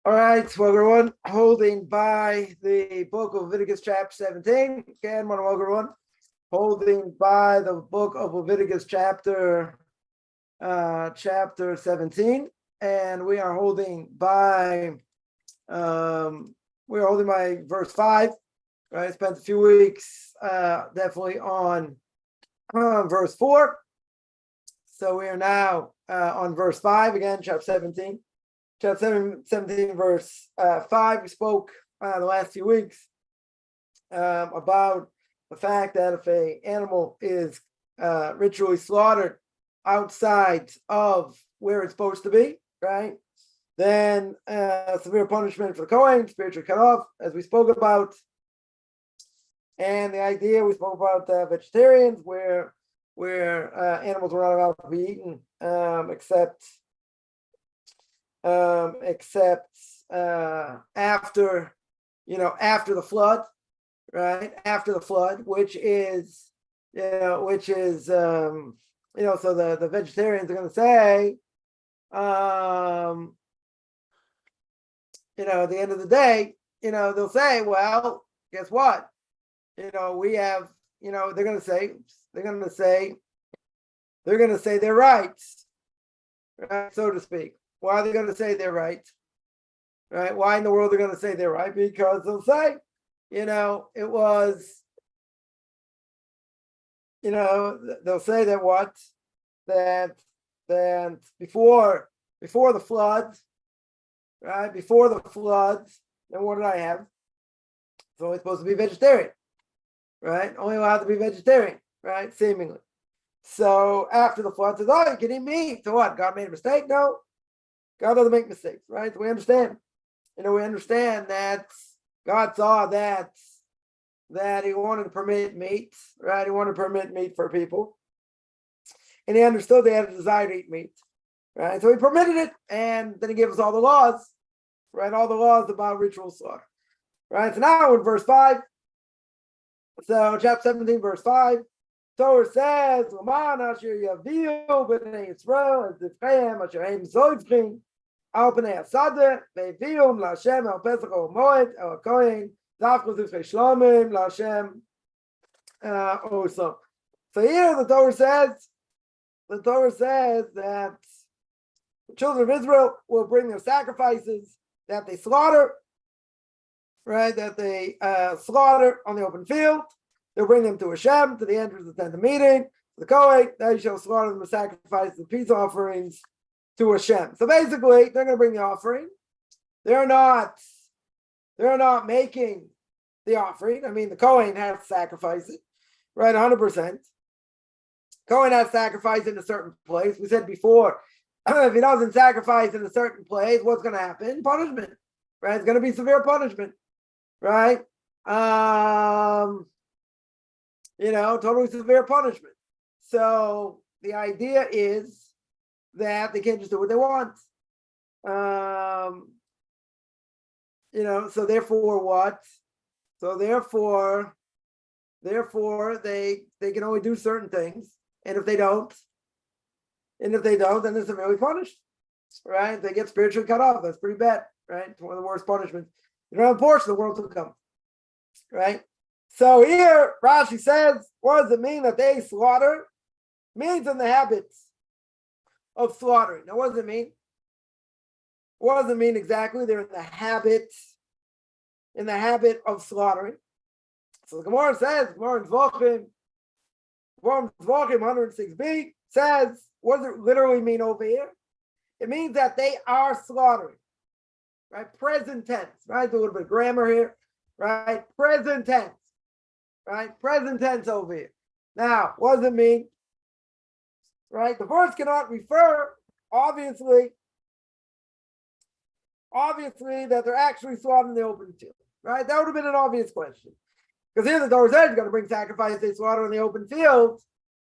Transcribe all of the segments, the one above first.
All right, well, everyone, holding by the Book of Leviticus Chapter 17. Again, welcome, everyone. Holding by the Book of Leviticus Chapter 17, and we are holding by verse 5. Right, I spent a few weeks definitely on verse 4. So we are now on verse 5 again, chapter 17. Chapter 17, verse 5, we spoke the last few weeks about the fact that if an animal is ritually slaughtered outside of where it's supposed to be, right, then severe punishment for the Kohen, spiritually cut off, as we spoke about. And the idea, we spoke about vegetarians, where animals were not allowed to be eaten except after the flood, right? After the flood, which is so the vegetarians are going to say, at the end of the day, they'll say, well, guess what? We have, they're going to say their rights, right, so to speak. Why are they going to say they're right? Right? Why in the world are they going to say they're right? Because they'll say, it was, they'll say that what? That before the flood, right? Before the flood, then what did I have? It's only supposed to be vegetarian, right? Only allowed to be vegetarian, right? Seemingly. So after the flood, says, oh, you can eat meat. So what? God made a mistake? No. God doesn't make mistakes, right? We understand. We understand that God saw that he wanted to permit meat, right? He wanted to permit meat for people. And he understood they had a desire to eat meat, right? So he permitted it, and then he gave us all the laws, right? All the laws about ritual slaughter, right? So now in verse 5, so chapter 17, verse 5, Torah says, L'man asher yaviu b'nei Yisrael as difreim asher heim zoivchim al pnei hasadeh ve'vium la'Hashem al Pesach al Moed al Kohen dafku zifrei shlomim la'Hashem also. So here the Torah says that the children of Israel will bring their sacrifices that they slaughter, right? That they slaughter on the open field. They'll bring them to Hashem, to the entrance of the tent of meeting, the Kohen. They shall slaughter them and sacrifice the peace offerings to Hashem. So basically, they're going to bring the offering. They're not making the offering. I mean, the Kohen has to sacrifice it, right? 100%. Kohen has to sacrifice in a certain place. We said before, if he doesn't sacrifice in a certain place, what's going to happen? Punishment, right? It's going to be severe punishment, right? Totally severe punishment. So the idea is that they can't just do what they want. So therefore what? So therefore they can only do certain things. And if they don't, then they're severely punished. Right? They get spiritually cut off. That's pretty bad, right? It's one of the worst punishments. A portion of the world to come. Right? So here, Rashi says, what does it mean that they slaughter? It means in the habits of slaughtering. Now, what does it mean? What does it mean exactly? They're in the habit of slaughtering. So the Gemara says, Gemara in Zvachim 106b says, what does it literally mean over here? It means that they are slaughtering, right? Present tense, right? Do a little bit of grammar here, right? Present tense. Right? Present tense over here. Now, what does it mean? Right? The verse cannot refer, obviously, that they're actually slaughtered in the open field. Right? That would have been an obvious question. Because here the Torah says you're going to bring sacrifice, they slaughter in the open field.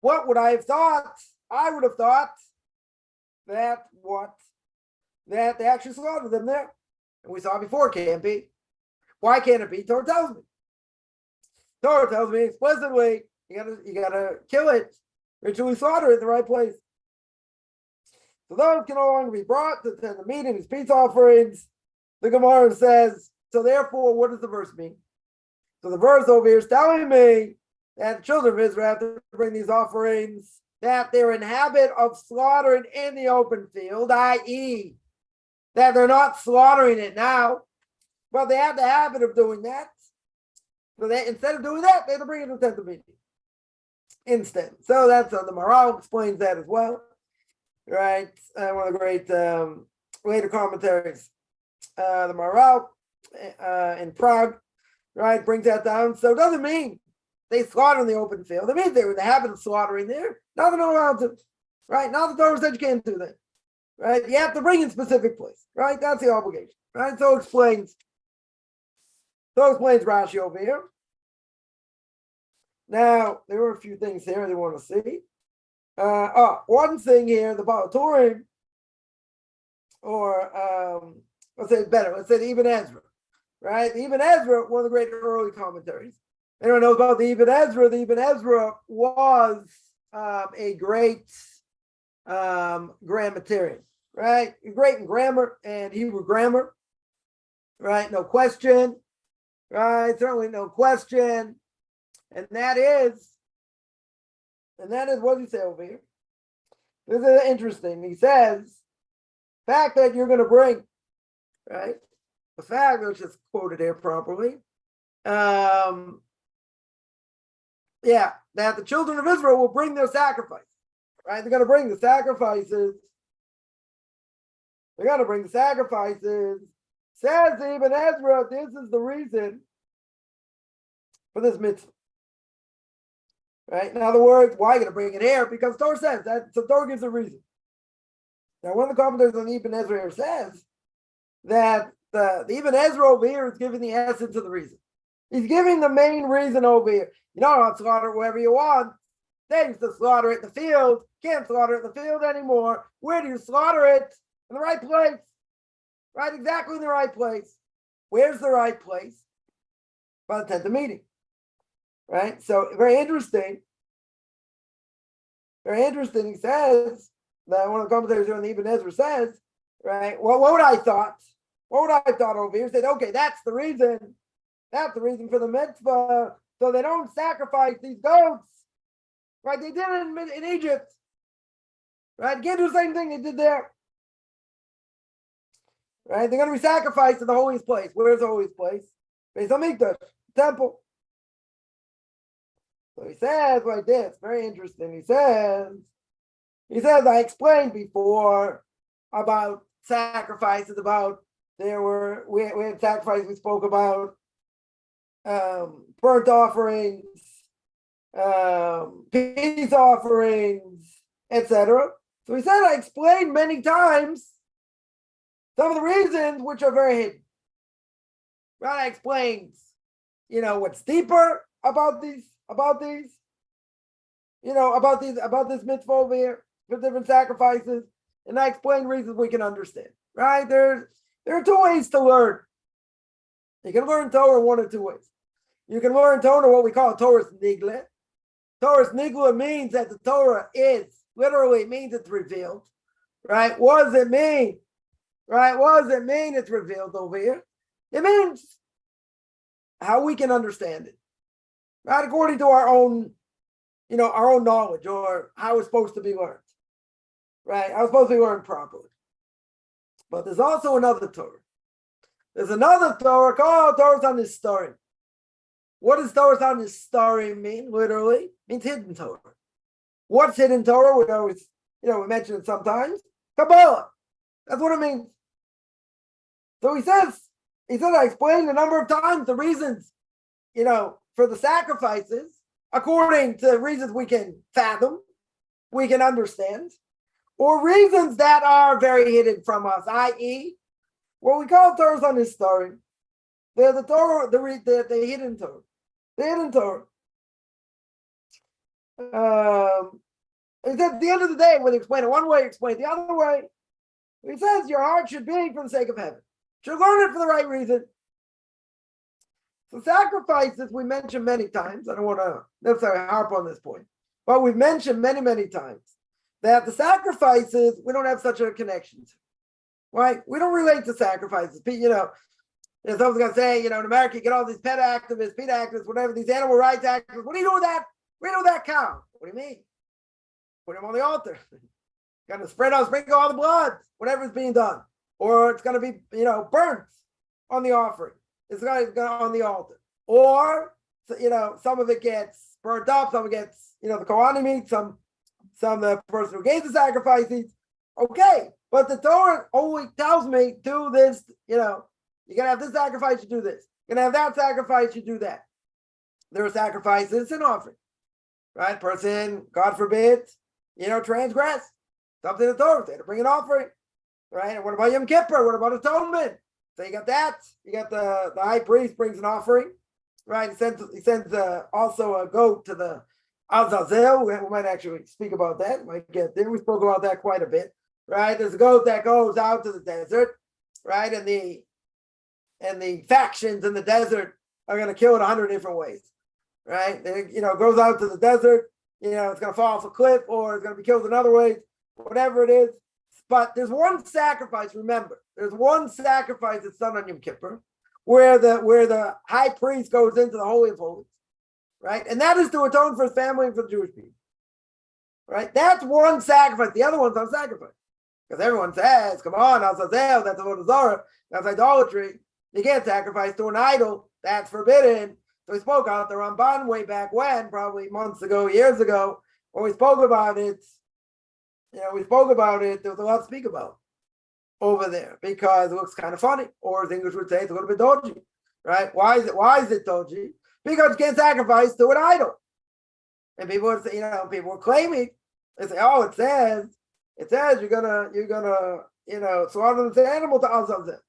What would I have thought? I would have thought that they actually slaughtered them there. And we saw before, it can't be. Why can't it be? Torah tells me. Torah tells me explicitly, you gotta kill it, ritually slaughter it in the right place. So those can no longer be brought to the meat and his peace offerings, the Gemara says, so therefore, what does the verse mean? So the verse over here is telling me that the children of Israel have to bring these offerings, that they're in habit of slaughtering in the open field, i.e., that they're not slaughtering it now, but they have the habit of doing that. So they, instead of doing that, they have to bring it to the tent of meeting instead. So that's the Maral explains that as well, right? One of the great later commentaries, the Maral in Prague, right, brings that down. So it doesn't mean they slaughter in the open field. It means they were in the habit of slaughtering there. Now they're not allowed to, right? Now the Torah said you can't do that, right? You have to bring in specific place, right? That's the obligation, right? So explains Rashi over here. Now, there were a few things here they want to see. One thing here, the Baal Turim, or let's say better, let's say the Ibn Ezra, right? The Ibn Ezra, one of the great early commentaries. Anyone knows about the Ibn Ezra? The Ibn Ezra was a great grammatarian, right? Great in grammar and Hebrew grammar, right? No question, right? Certainly no question. And that is what does he say over here? This is interesting. He says, fact that you're going to bring, right? The fact, let's just quote it here properly. That the children of Israel will bring their sacrifice, right? They're going to bring the sacrifices. Says Ibn Ezra, this is the reason for this mitzvah. Right? In other words, why are you going to bring it here? Because Torah says that, so Torah gives a reason. Now, one of the commentators on Ibn Ezra here says that the Ibn Ezra over here is giving the essence of the reason. He's giving the main reason over here. You don't slaughter it wherever you want. They used to slaughter it in the field. Can't slaughter it in the field anymore. Where do you slaughter it? In the right place. Right? Exactly in the right place. Where's the right place? By the tent of meeting. Right? So very interesting. He says that one of the commentators here on the Ibn Ezra says, right? Well, what would I thought? Over here? He said, okay, that's the reason. That's the reason for the mitzvah. So they don't sacrifice these goats. Right? They did it in Egypt. Right? You can't do the same thing they did there. Right? They're going to be sacrificed in the holiest place. Where's the holiest place? Beis Hamikdash, temple. So he says like this, very interesting. He says, I explained before about sacrifices, we had sacrifices, we spoke about burnt offerings, peace offerings, etc. So he said, I explained many times some of the reasons which are very hidden. Right? I explained, what's deeper about this mitzvah over here, the different sacrifices, and I explain reasons we can understand. Right? There are two ways to learn. You can learn Torah one of two ways. You can learn Torah, what we call Torah's Nigla. Torah's Nigla means that the Torah is, literally, it means it's revealed. Right? What does it mean? Right? What does it mean it's revealed over here? It means how we can understand it. Right? According to our own knowledge, or how it's supposed to be learned. Right? How it's supposed to be learned properly. But there's also another Torah. There's another Torah called Torah's Hanestorim. What does Torah's Hanestorim mean? Literally, it means hidden Torah. What's hidden Torah? We always, we mention it sometimes. Kabbalah. That's what it means. So he says, I explained a number of times the reasons, for the sacrifices, according to reasons we can fathom, we can understand, or reasons that are very hidden from us, i.e., what we call Torah's Hanestorim. They're the Torah, the hidden Torah. The hidden Torah. He said at the end of the day, when he explained it one way, he explained it the other way. He says your heart should be for the sake of heaven. Should learn it for the right reason. So sacrifices we mentioned many times. I don't want to necessarily harp on this point, but we've mentioned many, many times that the sacrifices we don't have such a connection to. right? We don't relate to sacrifices. Someone's going to say, in America, you get all these PETA activists, whatever, these animal rights activists. What do you do with that? What do you do with that cow? What do you mean? Put him on the altar. Going to sprinkle all the blood, whatever's being done. Or it's going to be, burnt on the offering. It's going to go on the altar. Or, some of it gets burnt up, some of it gets, the Kohanim eat, some the person who gave the sacrifice eats. Okay, but the Torah only tells me, do this, you're going to have this sacrifice, you do this. You're going to have that sacrifice, you do that. There are sacrifices and offering, right? Person, God forbid, transgress. Something the Torah said to bring an offering, right? And what about Yom Kippur? What about atonement? So you got that. You got the high priest brings an offering, right? He sends also a goat to the Azazel. We might actually speak about that. Might get there. We spoke about that quite a bit, right? There's a goat that goes out to the desert, right? And the factions in the desert are going to kill it 100 different ways, right? It goes out to the desert. It's going to fall off a cliff, or it's going to be killed another way, whatever it is. But there's one sacrifice. Remember, there's one sacrifice that's done on Yom Kippur, where the high priest goes into the Holy of Holies, right? And that is to atone for his family and for the Jewish people, right? That's one sacrifice. The other one's not sacrifice, because everyone says, "Come on, Azazel, that's Avodah Zarah, that's idolatry. You can't sacrifice to an idol. That's forbidden." So we spoke out the Ramban way back when, probably months ago, years ago, when we spoke about it. There was a lot to speak about over there because it looks kind of funny, or as English would say, it's a little bit dodgy, right? Why is it dodgy? Because you can't sacrifice to an idol. And people would say, people were claiming, they say, oh, it says you're gonna slaughter this animal to Azazel.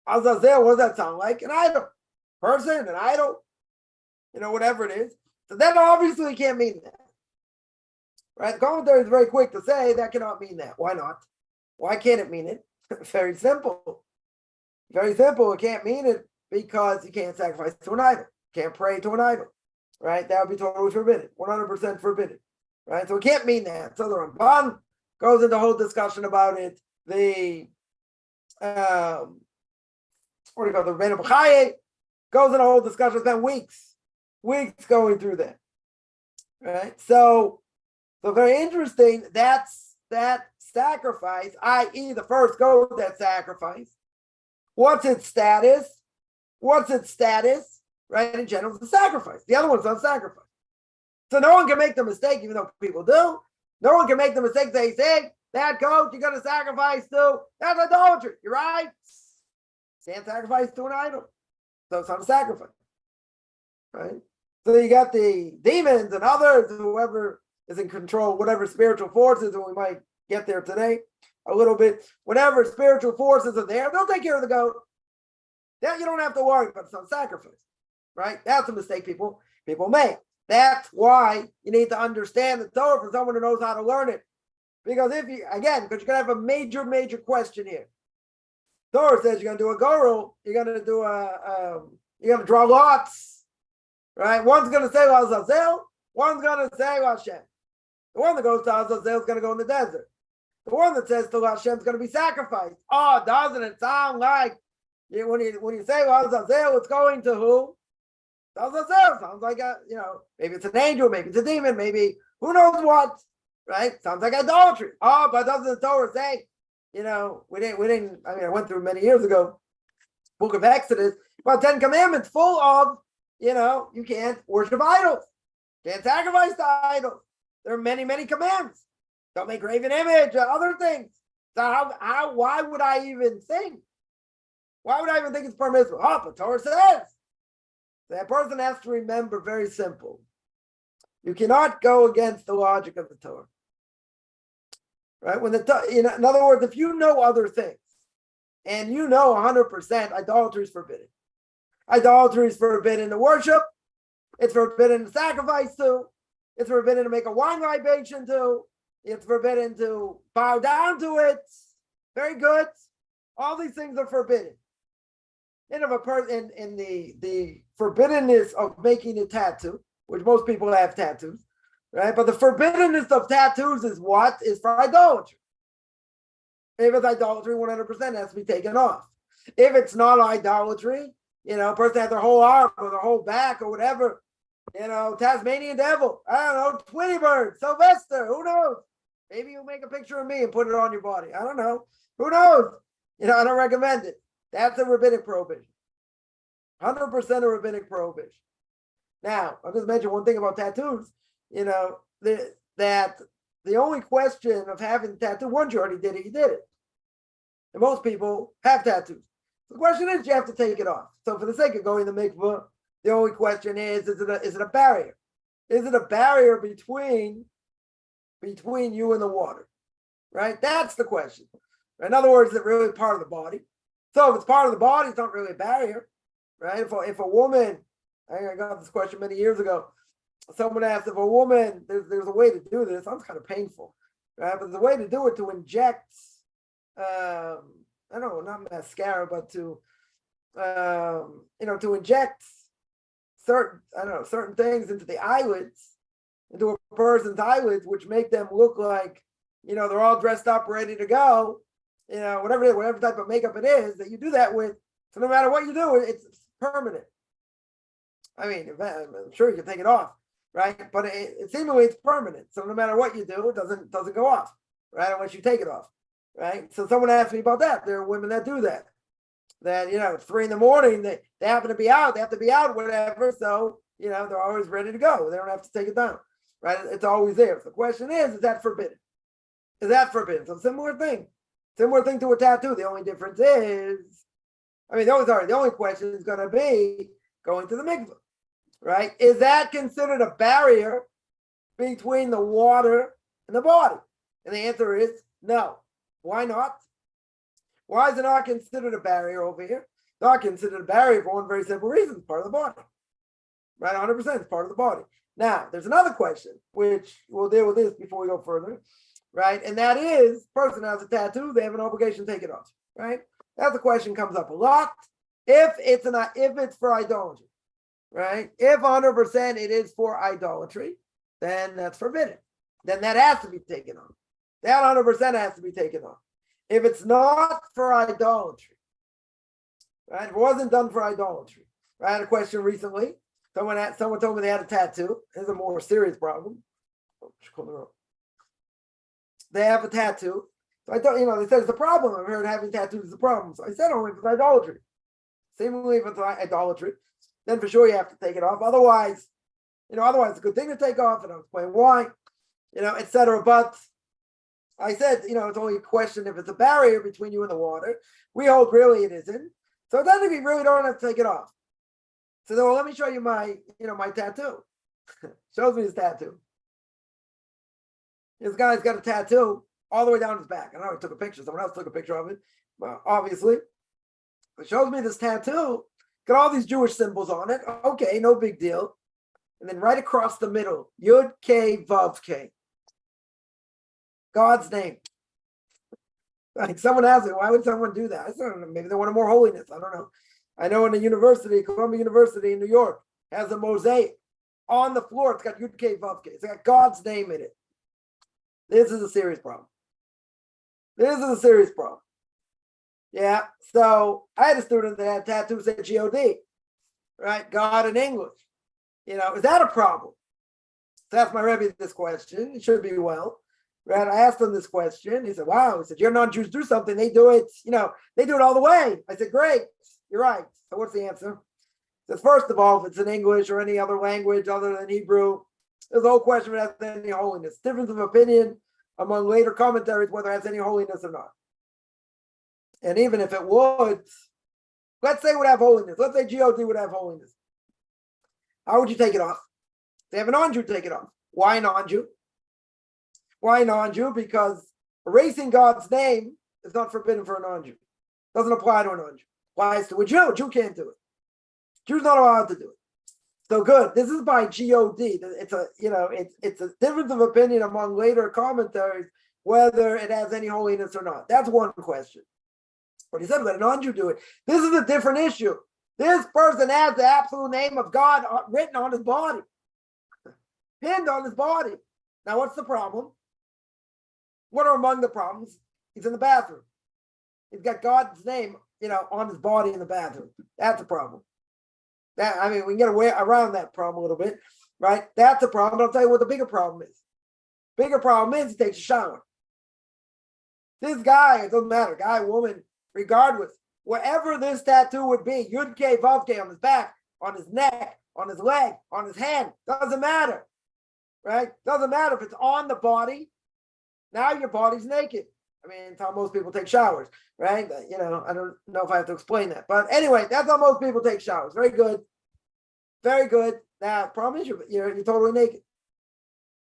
Azazel, what does that sound like? An idol. Person, an idol, whatever it is. So that obviously can't mean that. Right? The commentary is very quick to say that cannot mean that. Why not? Why can't it mean it? Very simple. Very simple. It can't mean it because you can't sacrifice to an idol. Can't pray to an idol. Right? That would be totally forbidden. 100% forbidden. Right? So it can't mean that. So the Ramban goes into a whole discussion about it. The Rebbeinu B'chaye goes in a whole discussion. It's been weeks going through that. Right? So very interesting. That's that sacrifice, i.e., the first goat that sacrifice. What's its status? Right? In general, it's a sacrifice. The other one's not sacrifice. So no one can make the mistake, even though people do. No one can make the mistake. They say that goat you're going to sacrifice to, that's idolatry. You're right. Can't sacrifice to an idol. So it's not a sacrifice. Right? So you got the demons and others, whoever is in control, whatever spiritual forces, and we might get there today a little bit. Whatever spiritual forces are there, they'll take care of the goat. That you don't have to worry about. It's not sacrifice. Right? That's a mistake people make. That's why you need to understand the Torah for someone who knows how to learn it. Because because you're going to have a major question here. Torah says you're going to do a gorul, you're going to draw lots, right? One's going to say Azazel, one's going to say Hashem. The one that goes to Azazel is going to go in the desert. The one that says to Hashem is going to be sacrificed. Oh, doesn't it sound like when you say Azazel, it's going to who? Azazel sounds like maybe it's an angel, maybe it's a demon, maybe who knows what, right? Sounds like idolatry. Oh, but doesn't the Torah say? We didn't. I mean, I went through many years ago, Book of Exodus, about 10 commandments full of, you can't worship idols, can't sacrifice to idols. There are many commandments. Don't make graven image, other things. So why would I even think? Why would I even think it's permissible? Oh, but Torah says. That person has to remember, very simple. You cannot go against the logic of the Torah. Right? In other words, if you know other things, and 100% idolatry is forbidden. Idolatry is forbidden to worship. It's forbidden to sacrifice to. It's forbidden to make a wine libation to. It's forbidden to bow down to it. Very good. All these things are forbidden. And of a person in the forbiddenness of making a tattoo, which most people have tattoos, right? But the forbiddenness of tattoos is what? Is for idolatry. If it's idolatry, 100% has to be taken off. If it's not idolatry, a person has their whole arm or their whole back or whatever, Tasmanian devil, I don't know, Tweety Bird, Sylvester, who knows? Maybe you'll make a picture of me and put it on your body. I don't know. Who knows? I don't recommend it. That's a rabbinic prohibition. 100% a rabbinic prohibition. Now, I'll just mention one thing about tattoos, that the only question of having a tattoo, once you already did it, you did it. And most people have tattoos. The question is, you have to take it off. So for the sake of going to mikvah, the only question is it a barrier? Is it a barrier between you and the water? Right? That's the question. In other words, is it really part of the body? So if it's part of the body, it's not really a barrier. Right? If a woman, I got this question many years ago, someone asked if a woman, there's a way to do this. Sounds kind of painful. Right? But there's a way to do it to inject, I don't know, not mascara, but to inject certain things into the eyelids, into a person's eyelids, which make them look like, they're all dressed up, ready to go, whatever type of makeup it is that you do that with. So no matter what you do, it's permanent. I mean, I'm sure you can take it off, right? But it seemingly it's permanent. So no matter what you do, it doesn't go off, right? Unless you take it off, right? So someone asked me about that. There are women that do that. That, it's 3 a.m, they happen to be out, they have to be out, whatever. So, they're always ready to go. They don't have to take it down, right? It's always there. So the question is that forbidden? Is that forbidden? So similar thing to a tattoo. The only difference is, the only question is going to be going to the mikvah, right? Is that considered a barrier between the water and the body? And the answer is no. Why not? Why is it not considered a barrier over here? Not considered a barrier for one very simple reason. It's part of the body, right? 100%, it's part of the body. Now, there's another question, which we'll deal with this before we go further, right? And that is, person has a tattoo, they have an obligation to take it off, right? That's the question comes up a lot. If it's for idolatry, right? If 100% it is for idolatry, then that's forbidden. Then that has to be taken off. That 100% has to be taken off. If it's not for idolatry, right? If it wasn't done for idolatry. I had a question recently. Someone told me they had a tattoo. It's a more serious problem. They have a tattoo. So I thought, they said it's a problem. I've heard having tattoos is a problem. So I said only if it's idolatry. Seemingly if it's idolatry, then for sure you have to take it off. Otherwise, it's a good thing to take off, and I'll explain why, etc. But I said, it's only a question if it's a barrier between you and the water. We hold really it isn't. So then we really don't have to take it off. So then, well, let me show you my tattoo. Shows me his tattoo. This guy's got a tattoo all the way down his back. I know he took a picture. Someone else took a picture of it, well, obviously. It shows me this tattoo. Got all these Jewish symbols on it. Okay, no big deal. And then right across the middle, Yud K Vav K. God's name. Like someone asked me, why would someone do that? I said, maybe they wanted more holiness. I don't know. I know in a university, Columbia University in New York, has a mosaic on the floor. It's got Yud K Vav K. It's got God's name in it. This is a serious problem. Yeah. So I had a student that had tattoos that said G-O-D, right? God in English. Is that a problem? So that's my Rebbe this question. It should be well. Right? I asked him this question. He said, wow. He said, your non-Jews do something. They do it, they do it all the way. I said, great. You're right. So what's the answer? He says, first of all, if it's in English or any other language other than Hebrew, there's a whole question of it has any holiness. Difference of opinion among later commentaries whether it has any holiness or not. And even if it would, let's say it would have holiness. Let's say G-O-D would have holiness. How would you take it off? They have a non-Jew take it off. Why non-Jew? Why non-Jew? Because erasing God's name is not forbidden for a non-Jew. Doesn't apply to a non-Jew. Applies to a Jew. A Jew can't do it. Jew's not allowed to do it. So good. This is by G-O-D. It's a difference of opinion among later commentaries whether it has any holiness or not. That's one question. But he said, let a non-Jew do it. This is a different issue. This person has the absolute name of God written on his body, pinned on his body. Now, what's the problem? What are among the problems? He's in the bathroom. He's got God's name, on his body in the bathroom. That's a problem. We can get away around that problem a little bit, right? That's a problem. I'll tell you what the bigger problem is. Bigger problem is he takes a shower. This guy, it doesn't matter, guy, woman, regardless, wherever this tattoo would be, Yud K, Vav K on his back, on his neck, on his leg, on his hand, doesn't matter, right? Doesn't matter if it's on the body. Now your body's naked. It's how most people take showers, right? I don't know if I have to explain that. But anyway, that's how most people take showers. Very good. Very good. Now, problem is you're totally naked.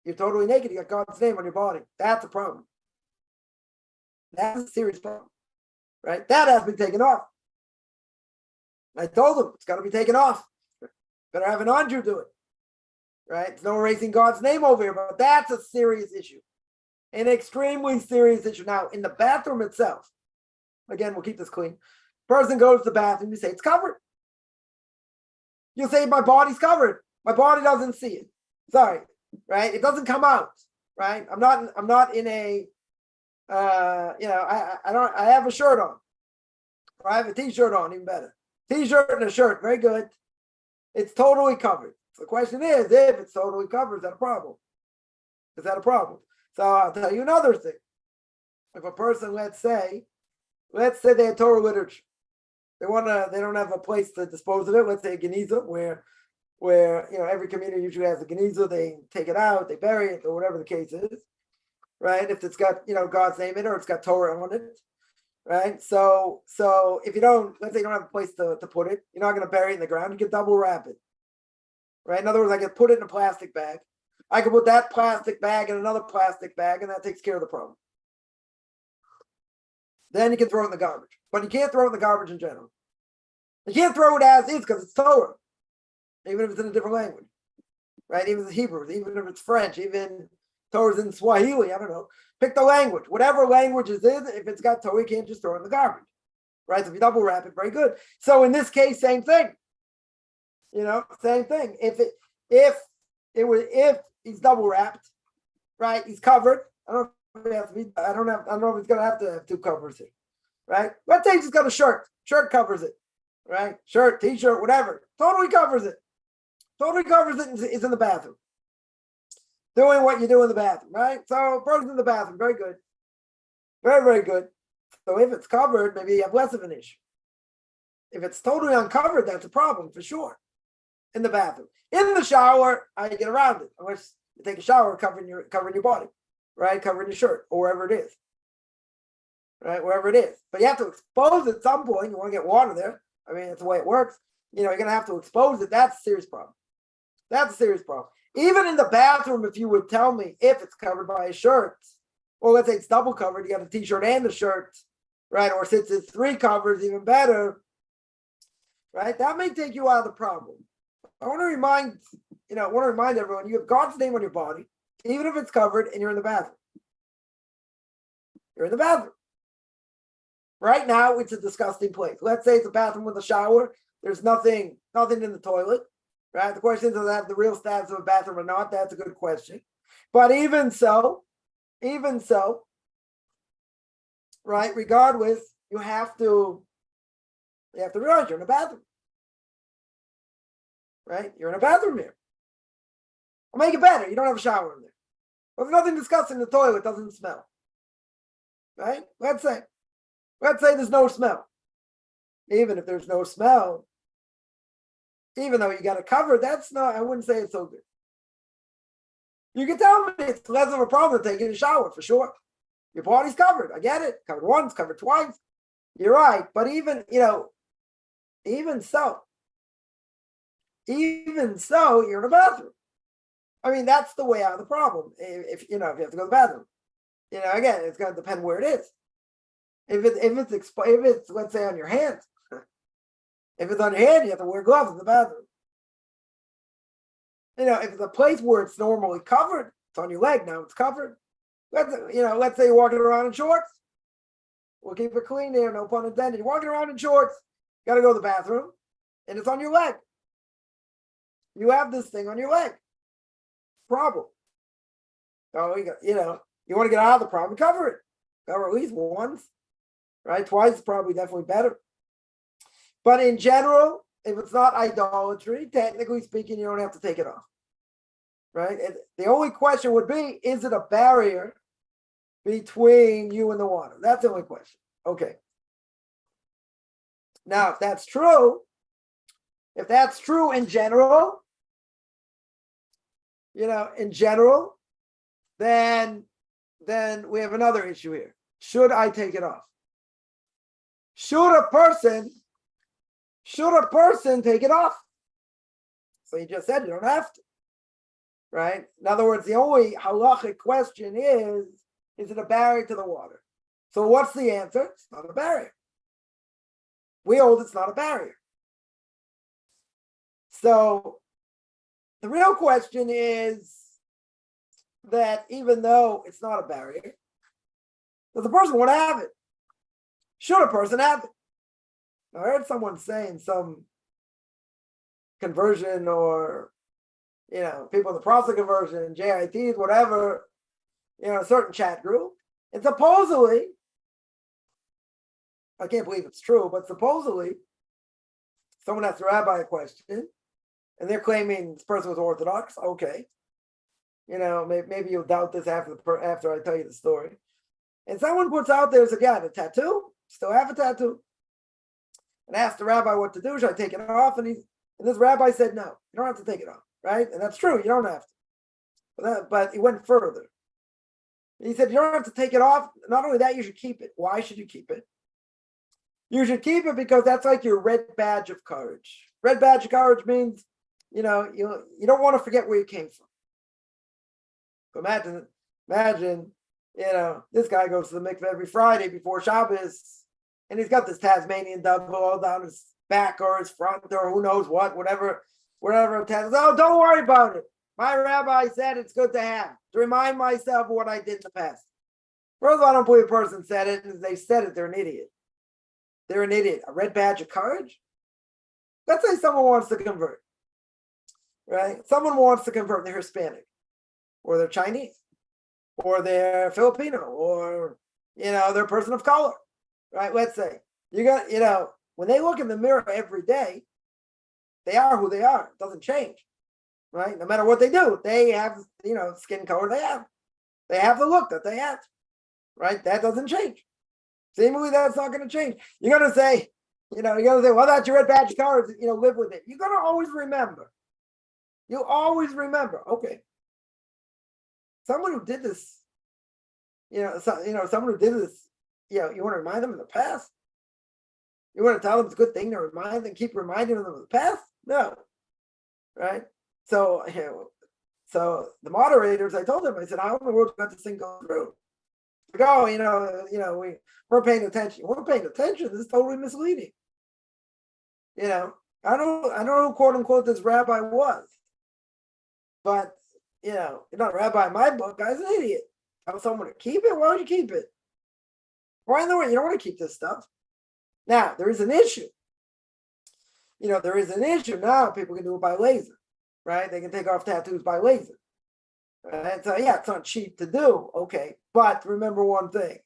You're totally naked. You got God's name on your body. That's a problem. That's a serious problem, right? That has to be taken off. I told him it's got to be taken off. Better have an Andrew do it, right? It's no erasing God's name over here, but that's a serious issue. An extremely serious issue. Now, in the bathroom itself, again, we'll keep this clean. Person goes to the bathroom, you say it's covered. You say my body's covered. My body doesn't see it. Sorry, right? It doesn't come out, right? I'm not in a, I have a shirt on. Or I have a t-shirt on, even better. T-shirt and a shirt, very good. It's totally covered. So the question is, if it's totally covered, is that a problem? Is that a problem? So I'll tell you another thing. If a person, let's say they had Torah literature, they don't have a place to dispose of it. Let's say a geniza, where every community usually has a geniza. They take it out, they bury it, or whatever the case is, right? If it's got God's name in it, or it's got Torah on it, right? So if you don't, let's say you don't have a place to put it, you're not going to bury it in the ground. You can double wrap it, right? In other words, I can put it in a plastic bag. I can put that plastic bag in another plastic bag, and that takes care of the problem. Then you can throw it in the garbage. But you can't throw it in the garbage in general. You can't throw it as is because it's Torah, even if it's in a different language, right? Even if it's Hebrew, even if it's French, even Torah's in Swahili, I don't know. Pick the language. Whatever language it is, if it's got Torah, you can't just throw it in the garbage, right? So if you double wrap it, very good. So in this case, same thing. Same thing. If he's double wrapped, right? He's covered. I don't know if he's gonna have to have two covers here, right? Let's say he's got a shirt. Shirt covers it, right? Shirt, t-shirt, whatever. Totally covers it. Totally covers it and is in the bathroom. Doing what you do in the bathroom, right? So person's in the bathroom, very good. Very, very good. So if it's covered, maybe you have less of an issue. If it's totally uncovered, that's a problem for sure. In the bathroom. In the shower, I get around it. Unless you take a shower covering your body, right? Covering your shirt or wherever it is. Right? Wherever it is. But you have to expose it at some point. You want to get water there. That's the way it works. You're going to have to expose it. That's a serious problem. That's a serious problem. Even in the bathroom, if you would tell me if it's covered by a shirt, or let's say it's double covered, you got a t-shirt and a shirt, right? Or since it's three covers, even better, right? That may take you out of the problem. I want to remind everyone, you have God's name on your body, even if it's covered and you're in the bathroom. You're in the bathroom. Right now, it's a disgusting place. Let's say it's a bathroom with a shower. There's nothing in the toilet, right? The question is, does it have the real status of a bathroom or not? That's a good question. But even so, right, regardless, you have to realize you're in a bathroom. Right? You're in a bathroom here. I'll make it better. You don't have a shower in there. Well, there's nothing disgusting in the toilet. It doesn't smell. Right? Let's say there's no smell. Even if there's no smell, even though you got it covered, I wouldn't say it's so good. You can tell me it's less of a problem than taking a shower, for sure. Your body's covered. I get it. Covered once, covered twice. You're right. But even so, you're in a bathroom. That's the way out of the problem. If you have to go to the bathroom, again, it's going to depend where it is. If it's let's say on your hand, if it's on your hand, you have to wear gloves in the bathroom. If it's a place where it's normally covered, it's on your leg now, it's covered. Let's say you're walking around in shorts. We'll keep it clean there, no pun intended. You're walking around in shorts, got to go to the bathroom, and it's on your leg. You have this thing on your leg. Problem. So you want to get out of the problem, cover it. Cover at least once. right? Twice is probably definitely better. But in general, if it's not idolatry, technically speaking, you don't have to take it off, right? And the only question would be, is it a barrier between you and the water? That's the only question. Okay. Now, if that's true in general, then we have another issue here. Should I take it off? Should a person take it off? So you just said you don't have to, right? In other words, the only halachic question is it a barrier to the water? So what's the answer? It's not a barrier. We hold it's not a barrier. So the real question is that even though it's not a barrier, does the person want to have it? Should a person have it? I heard someone saying some conversion or, people in the process of conversion, JITs, whatever, a certain chat group. And supposedly, I can't believe it's true, but supposedly, someone asked the rabbi a question, and they're claiming this person was Orthodox. Okay. Maybe you'll doubt this after I tell you the story. And someone puts out there, a guy, a tattoo, still have a tattoo. And asked the rabbi what to do. Should I take it off? And this rabbi said, no, you don't have to take it off, right? And that's true, you don't have to. But he went further. He said, you don't have to take it off. Not only that, you should keep it. Why should you keep it? You should keep it because that's like your red badge of courage. Red badge of courage means, you don't want to forget where you came from. So imagine, this guy goes to the mikveh every Friday before Shabbos, and he's got this Tasmanian devil all down his back or his front or who knows what, whatever. Oh, don't worry about it. My rabbi said it's good to have, to remind myself of what I did in the past. First of all, I don't believe a person said it, and if they said it, they're an idiot. They're an idiot. A red badge of courage? Let's say someone wants to convert, right? Someone wants to convert, they're Hispanic, or they're Chinese, or they're Filipino, or, they're a person of color, right? Let's say, when they look in the mirror every day, they are who they are. It doesn't change, right? No matter what they do, they have, skin color they have. They have the look that they have, right? That doesn't change. Seemingly, that's not going to change. You're going to say, well, that's your red badge of courage, live with it. You're going to always remember. You always remember, okay. Someone who did this, someone who did this, you want to remind them of the past? You want to tell them it's a good thing to remind them, keep reminding them of the past? No, right? So, so the moderators, I told them, I said, how in the world got this thing go through? Like, oh, we're paying attention. We're paying attention. This is totally misleading. I don't know who, quote unquote, this rabbi was, but you're not a rabbi in my book. Guy's an idiot. Tell someone to keep it. Why would you keep it? Why in the way? You don't want to keep this stuff. Now, there is an issue. There is an issue now. People can do it by laser, right? They can take off tattoos by laser. Right? So, yeah, it's not cheap to do. Okay. But remember one thing.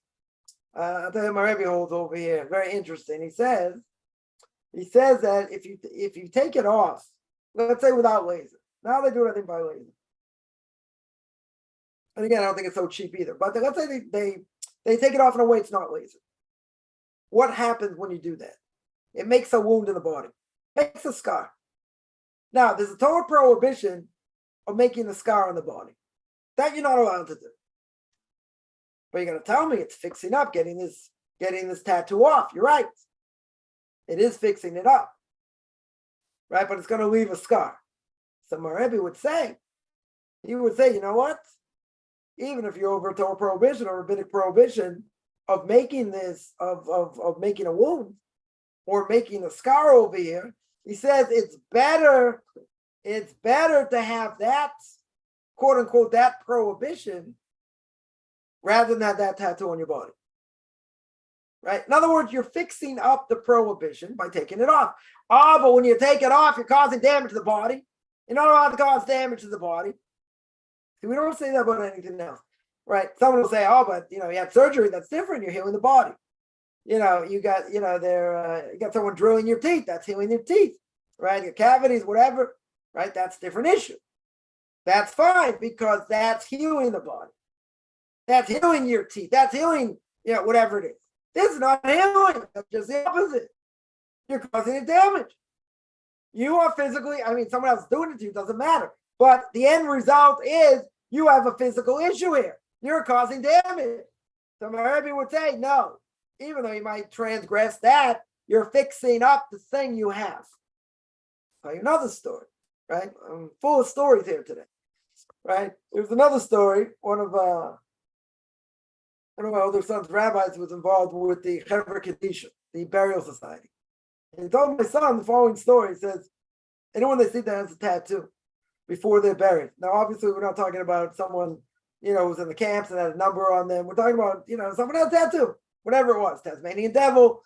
I'll tell you, my Rebbe holds over here. Very interesting. He says that if you take it off, let's say without laser. Now they do everything by laser. And again, I don't think it's so cheap either. But let's say they take it off in a way it's not laser. What happens when you do that? It makes a wound in the body. Makes a scar. Now, there's a total prohibition of making a scar on the body. That you're not allowed to do. But you're going to tell me it's fixing up, getting this tattoo off. You're right. It is fixing it up. Right? But it's going to leave a scar. So my Rebbe would say, you know what? Even if you're over a Torah prohibition or rabbinic prohibition of making this, of making a wound or making a scar over here, he says it's better to have that, quote unquote, that prohibition rather than have that tattoo on your body. Right? In other words, you're fixing up the prohibition by taking it off. Oh, but when you take it off, you're causing damage to the body. You're not allowed to cause damage to the body. See, we don't say that about anything else. Right? Someone will say, oh, but you had surgery, that's different. You're healing the body. you got, you got someone drilling your teeth. That's healing your teeth, right? Your cavities, whatever, right? That's a different issue. That's fine because that's healing the body. That's healing your teeth. That's healing, whatever it is. This is not healing. That's just the opposite. You're causing it damage. You are physically, someone else doing it to you, doesn't matter. But the end result is you have a physical issue here. You're causing damage. So my Rebbe would say, no, even though you might transgress that, you're fixing up the thing you have. I'll tell you another story, right? I'm full of stories here today, right? There's another story. One of my older son's rabbis was involved with the Chevra Kadisha, the burial society. And he told my son the following story. He says, anyone they see that has a tattoo before they're buried. Now, obviously, we're not talking about someone, who's in the camps and had a number on them. We're talking about, someone has a tattoo, whatever it was, Tasmanian devil,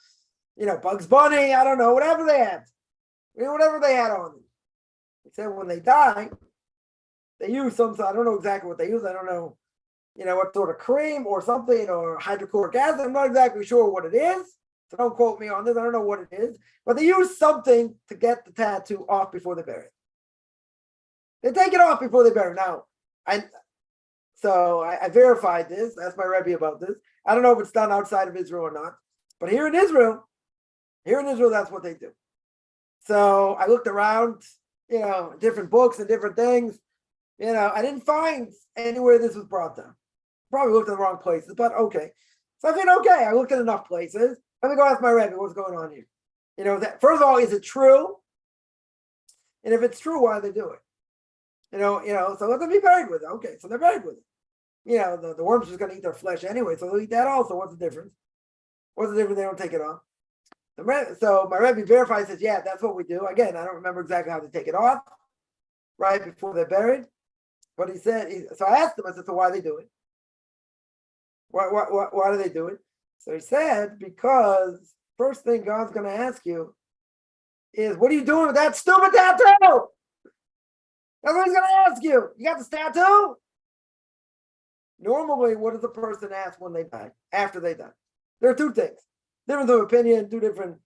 Bugs Bunny, I don't know, whatever they had. Whatever they had on them. He said when they die, they use I don't know exactly what they use. I don't know, what sort of cream or something or hydrochloric acid. I'm not exactly sure what it is. So don't quote me on this. I don't know what it is. But they use something to get the tattoo off before they bury it. They take it off before they bury it. Now, I verified this. Asked my Rebbe about this. I don't know if it's done outside of Israel or not. But here in Israel, that's what they do. So I looked around, different books and different things. I didn't find anywhere this was brought down. Probably looked in the wrong places, but okay. So I think, okay, I looked at enough places. Let me go ask my Rebbe what's going on here. First of all, is it true? And if it's true, why do they do it? So let them be buried with it. Okay, so they're buried with it. The worms are just going to eat their flesh anyway, so they'll eat that also. What's the difference? What's the difference? They don't take it off. So my Rebbe verifies, says, yeah, that's what we do. Again, I don't remember exactly how they take it off, right before they're buried. But he said, so I asked him, I said, so why do they do it? Why do they do it? So he said, because first thing God's going to ask you is, what are you doing with that stupid tattoo? That's what he's going to ask you. You got this tattoo? Normally, what does a person ask when they die, after they die? There are two things. Difference of opinion, two different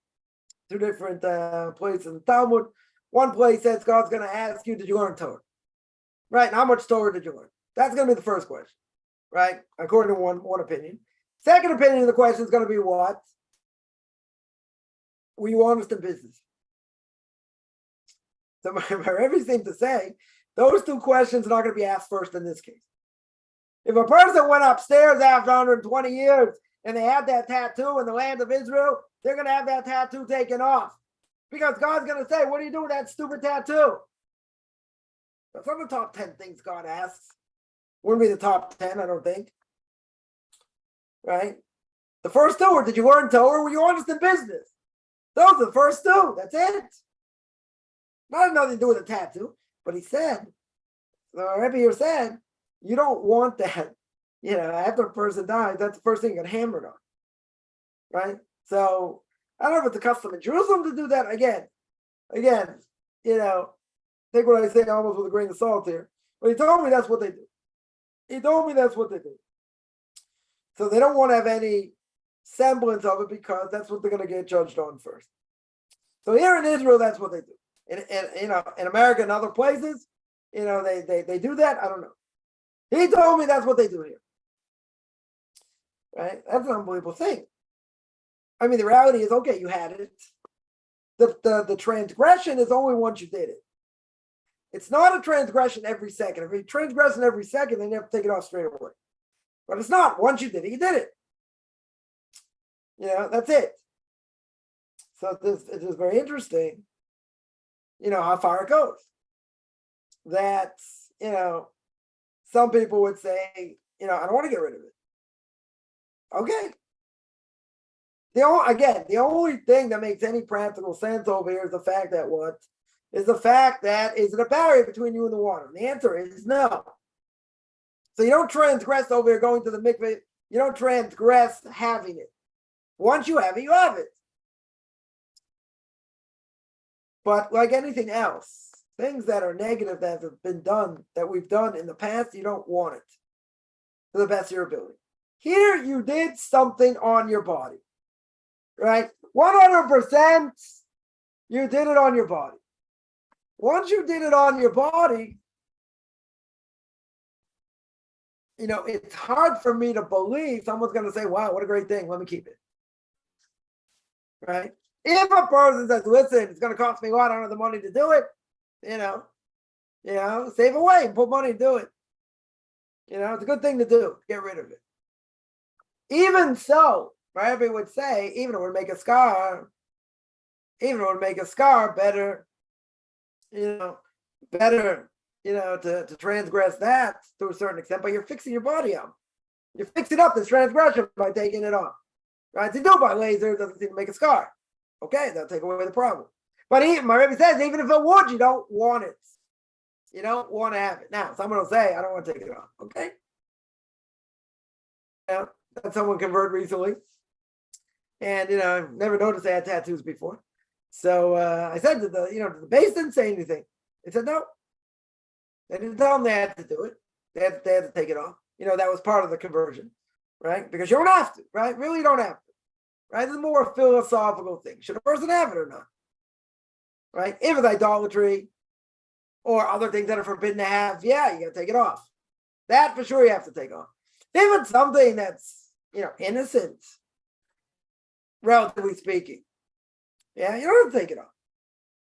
places in the Talmud. One place says God's going to ask you, did you learn Torah? Right? And how much Torah did you learn? That's going to be the first question, right? According to one opinion. Second opinion of the question is going to be what? Were you honest in business? So my Rebbe seemed to say those two questions are not going to be asked first in this case. If a person went upstairs after 120 years and they had that tattoo in the land of Israel, they're going to have that tattoo taken off. Because God's going to say, what do you do with that stupid tattoo? That's not the top 10 things God asks. Wouldn't be the top 10, I don't think. Right? The first two are, did you learn Torah? Were you honest in business? Those are the first two. That's it. Not nothing to do with a tattoo. But he said, the Rebbe here said, you don't want that. After a person dies, that's the first thing you get hammered on. Right? So, I don't know if it's a custom in Jerusalem to do that. Again, take what I say almost with a grain of salt here. But he told me that's what they do. So they don't want to have any semblance of it because that's what they're going to get judged on first. So here in Israel, that's what they do. In America and other places, they do that. I don't know. He told me that's what they do here. Right? That's an unbelievable thing. The reality is, okay, you had it. The transgression is only once you did it. It's not a transgression every second. If you transgress every second, then you have to take it off straight away. But it's not. Once you did it, you did it. That's it. So it is very interesting, how far it goes. That, some people would say, I don't want to get rid of it. Okay. The only thing that makes any practical sense over here is the fact that is it a barrier between you and the water? And the answer is no. So you don't transgress over here going to the mikveh. You don't transgress having it. Once you have it, you have it. But like anything else, things that are negative that have been done, that we've done in the past, you don't want it to the best of your ability. Here, you did something on your body. right? 100%, you did it on your body. Once you did it on your body, it's hard for me to believe someone's going to say, wow, what a great thing. Let me keep it. Right? If a person says, listen, it's going to cost me what? I don't have the money to do it. Save away and put money to do it. It's a good thing to do. Get rid of it. Even so, Rabbi would say, even if it would make a scar better, to transgress that to a certain extent, but you're fixing your body up. You're fixing up this transgression by taking it off. Right? To do by laser doesn't seem to make a scar. Okay, that'll take away the problem. But my Rebbe says, even if it would, you don't want it. You don't want to have it. Now, someone will say, I don't want to take it off. Okay. Yeah, had someone convert recently. And, I've never noticed they had tattoos before. So I said to the base didn't say anything. They said, no. They didn't tell them they had to do it. They had to take it off. That was part of the conversion, right? Because you don't have to, right? Really, you don't have to. Right? It's more a philosophical thing. Should a person have it or not? Right? If it's idolatry or other things that are forbidden to have, yeah, you got to take it off. That for sure you have to take off. If it's something that's, innocent, relatively speaking, yeah, you don't have to take it off.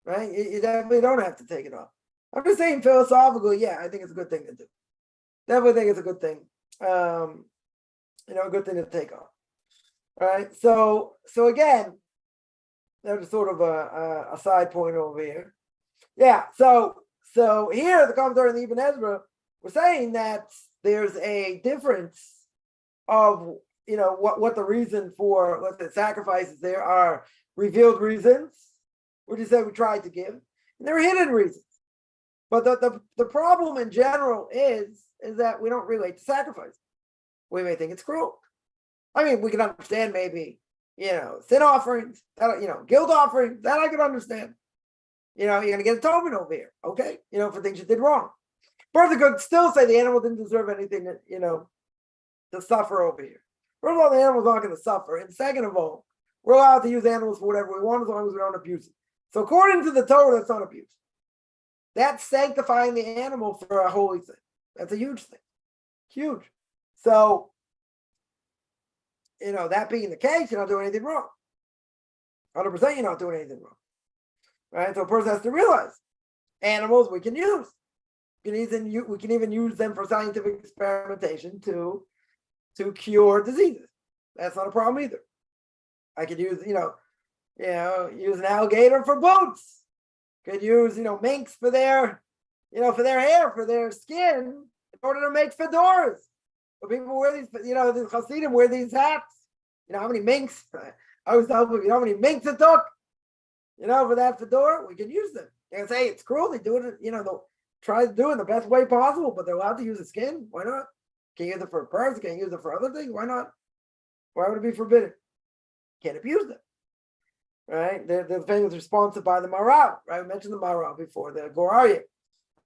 Right? You definitely don't have to take it off. I'm just saying philosophically, yeah, I think it's a good thing to do. Definitely think it's a good thing. A good thing to take off. All right, so again, there's sort of a side point over here. Yeah, so here the commentary in the Ibn Ezra was saying that there's a difference of what the reason for, let's say, sacrifices there are revealed reasons, which is that we tried to give, and there are hidden reasons. But the problem in general is that we don't relate to sacrifice. We may think it's cruel. I mean, we can understand maybe, sin offerings, guilt offerings, that I could understand. You're going to get atonement over here, okay? For things you did wrong. Person could still say the animal didn't deserve anything to suffer over here. First of all, the animal's not going to suffer. And second of all, we're allowed to use animals for whatever we want as long as we don't abuse it. So according to the Torah, that's not abuse. That's sanctifying the animal for a holy thing. That's a huge thing. Huge. So, that being the case, you're not doing anything wrong. 100% you're not doing anything wrong. Right? So a person has to realize animals we can use. We can even use them for scientific experimentation to cure diseases. That's not a problem either. I could use, use an alligator for boots. Could use, minks for their hair, for their skin, in order to make fedoras. So people wear these, the Hasidim wear these hats. How many minks? I always tell people, how many minks it took, for that fedora? We can use them. They say it's cruel. They do it, they'll try to do it in the best way possible, but they're allowed to use the skin. Why not? Can you use it for a purse? Can you use it for other things? Why not? Why would it be forbidden? Can't abuse them. Right? The famous response by the Maral, right? We mentioned the Maral before, the Goraryeh,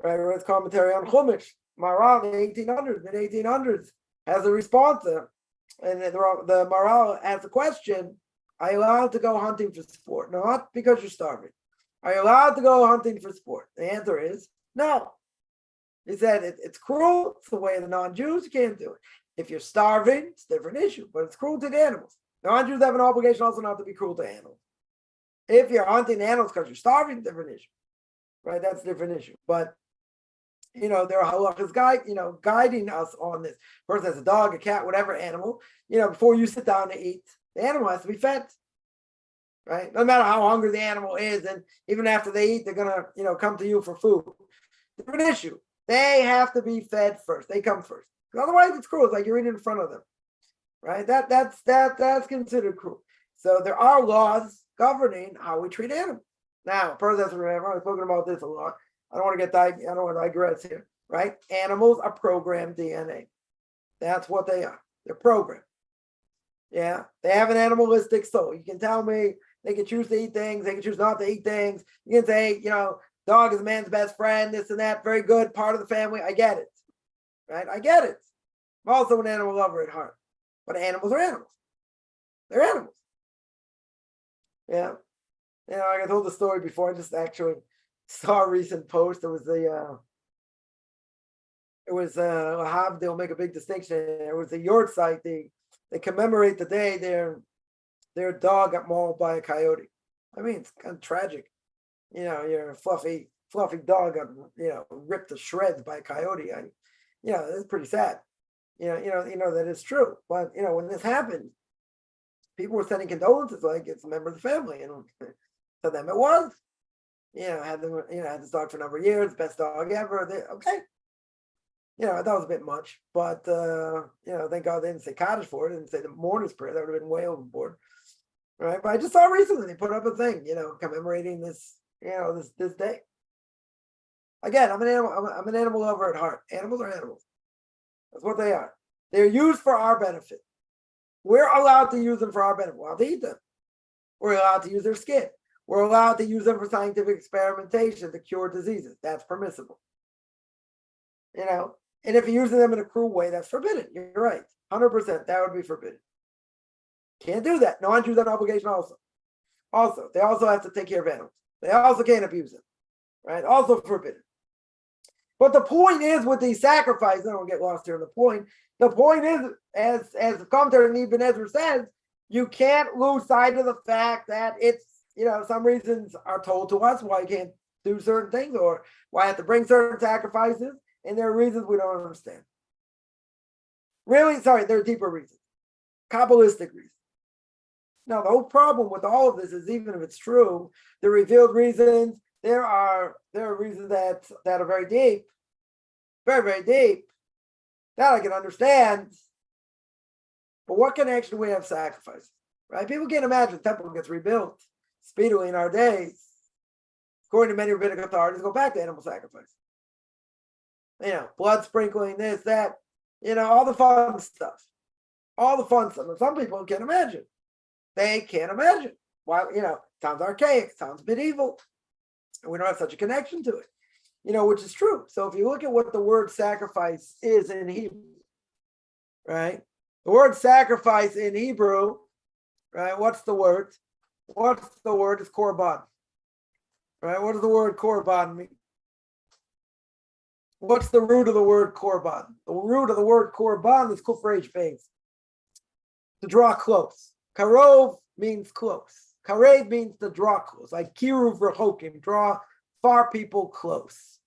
right? We read commentary on Chumash. Maral in the 1800s, mid-1800s, has a response there. And the Maral asks the question, are you allowed to go hunting for sport? Not because you're starving. Are you allowed to go hunting for sport? The answer is no. He said it's cruel. It's the way of the non-Jews. You can't do it. If you're starving, it's a different issue, but it's cruel to the animals. Non-Jews have an obligation also not to be cruel to animals. If you're hunting animals because you're starving, different issue, right? That's a different issue. But, there are halachas guiding us on this. Person has a dog, a cat, whatever animal, before you sit down to eat, the animal has to be fed, right? No matter how hungry the animal is, and even after they eat, they're going to, come to you for food. Different issue. They have to be fed first. They come first. Otherwise, it's cruel. It's like you're eating in front of them, right? That's considered cruel. So there are laws governing how we treat animals. Now, a person has to remember, I've spoken about this a lot. I don't want to digress here, right? Animals are programmed DNA. That's what they are. They're programmed. Yeah, they have an animalistic soul. You can tell me they can choose to eat things. They can choose not to eat things. You can say, dog is a man's best friend, this and that. Very good, part of the family. I get it, right? I get it. I'm also an animal lover at heart. But animals are animals. They're animals. Yeah. Like I told the story before. I just actually saw a recent post. It was Lahav, they'll make a big distinction. It was a yard site. They commemorate the day their dog got mauled by a coyote. I mean, it's kind of tragic. Your fluffy dog got ripped to shreds by a coyote. It's pretty sad. That is true. But when this happened, people were sending condolences like it's a member of the family, and to them it was. Had this dog for a number of years, best dog ever. Okay. I thought it was a bit much, but thank God they didn't say Kaddish for it, didn't say the mourner's prayer. That would have been way overboard. Right. But I just saw recently they put up a thing, commemorating this, this day. Again, I'm an animal lover at heart. Animals are animals. That's what they are. They're used for our benefit. We're allowed to use them for our benefit. We're allowed to eat them. We're allowed to use their skin. We're allowed to use them for scientific experimentation to cure diseases. That's permissible. And if you're using them in a cruel way, that's forbidden. You're right. 100%. That would be forbidden. Can't do that. Non-Jews have an obligation also. Also, they also have to take care of animals. They also can't abuse them. Right? Also forbidden. But the point is with these sacrifices, I don't get lost here in the point. The point is, as the commentator in Ibn Ezra says, you can't lose sight of the fact that it's, some reasons are told to us why you can't do certain things or why I have to bring certain sacrifices. And there are reasons we don't understand. Really, sorry, there are deeper reasons. Kabbalistic reasons. Now, the whole problem with all of this is, even if it's true, the revealed reasons, there are reasons that are very deep, very, very deep, that I can understand. But what connection do we have sacrifice? Right? People can't imagine the temple gets rebuilt speedily in our days. According to many rabbinic authorities, go back to animal sacrifice. Blood sprinkling, this, that, all the fun stuff. All the fun stuff. And some people can't imagine. They can't imagine. Why, sounds archaic, sounds medieval. And we don't have such a connection to it, which is true. So if you look at what the word sacrifice is in Hebrew, right? The word sacrifice in Hebrew, right? What's the word? What's the word? It's korban. Right? What does the word korban mean? What's the root of the word korban? The root of the word korban is kufresh beis, to draw close. Karov means close. Karev means to draw close, like kiruv rechokim, draw far people close.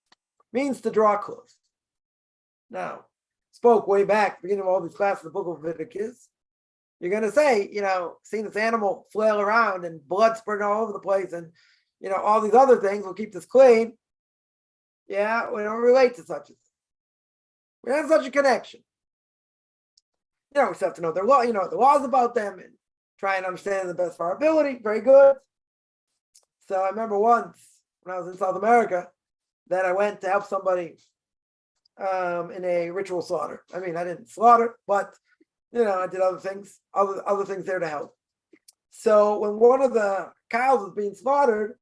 Means to draw close. Now, spoke way back, beginning of all these classes, the Book of Leviticus. You're going to say, seeing this animal flail around and blood spurting all over the place and, all these other things will keep this clean. Yeah, we don't relate to such a thing. We don't have such a connection. We just have to know their law, the laws about them and try and understand the best of our ability. Very good. So I remember once when I was in South America that I went to help somebody in a ritual slaughter. I mean, I didn't slaughter, but I did other things there to help. So when one of the cows was being slaughtered,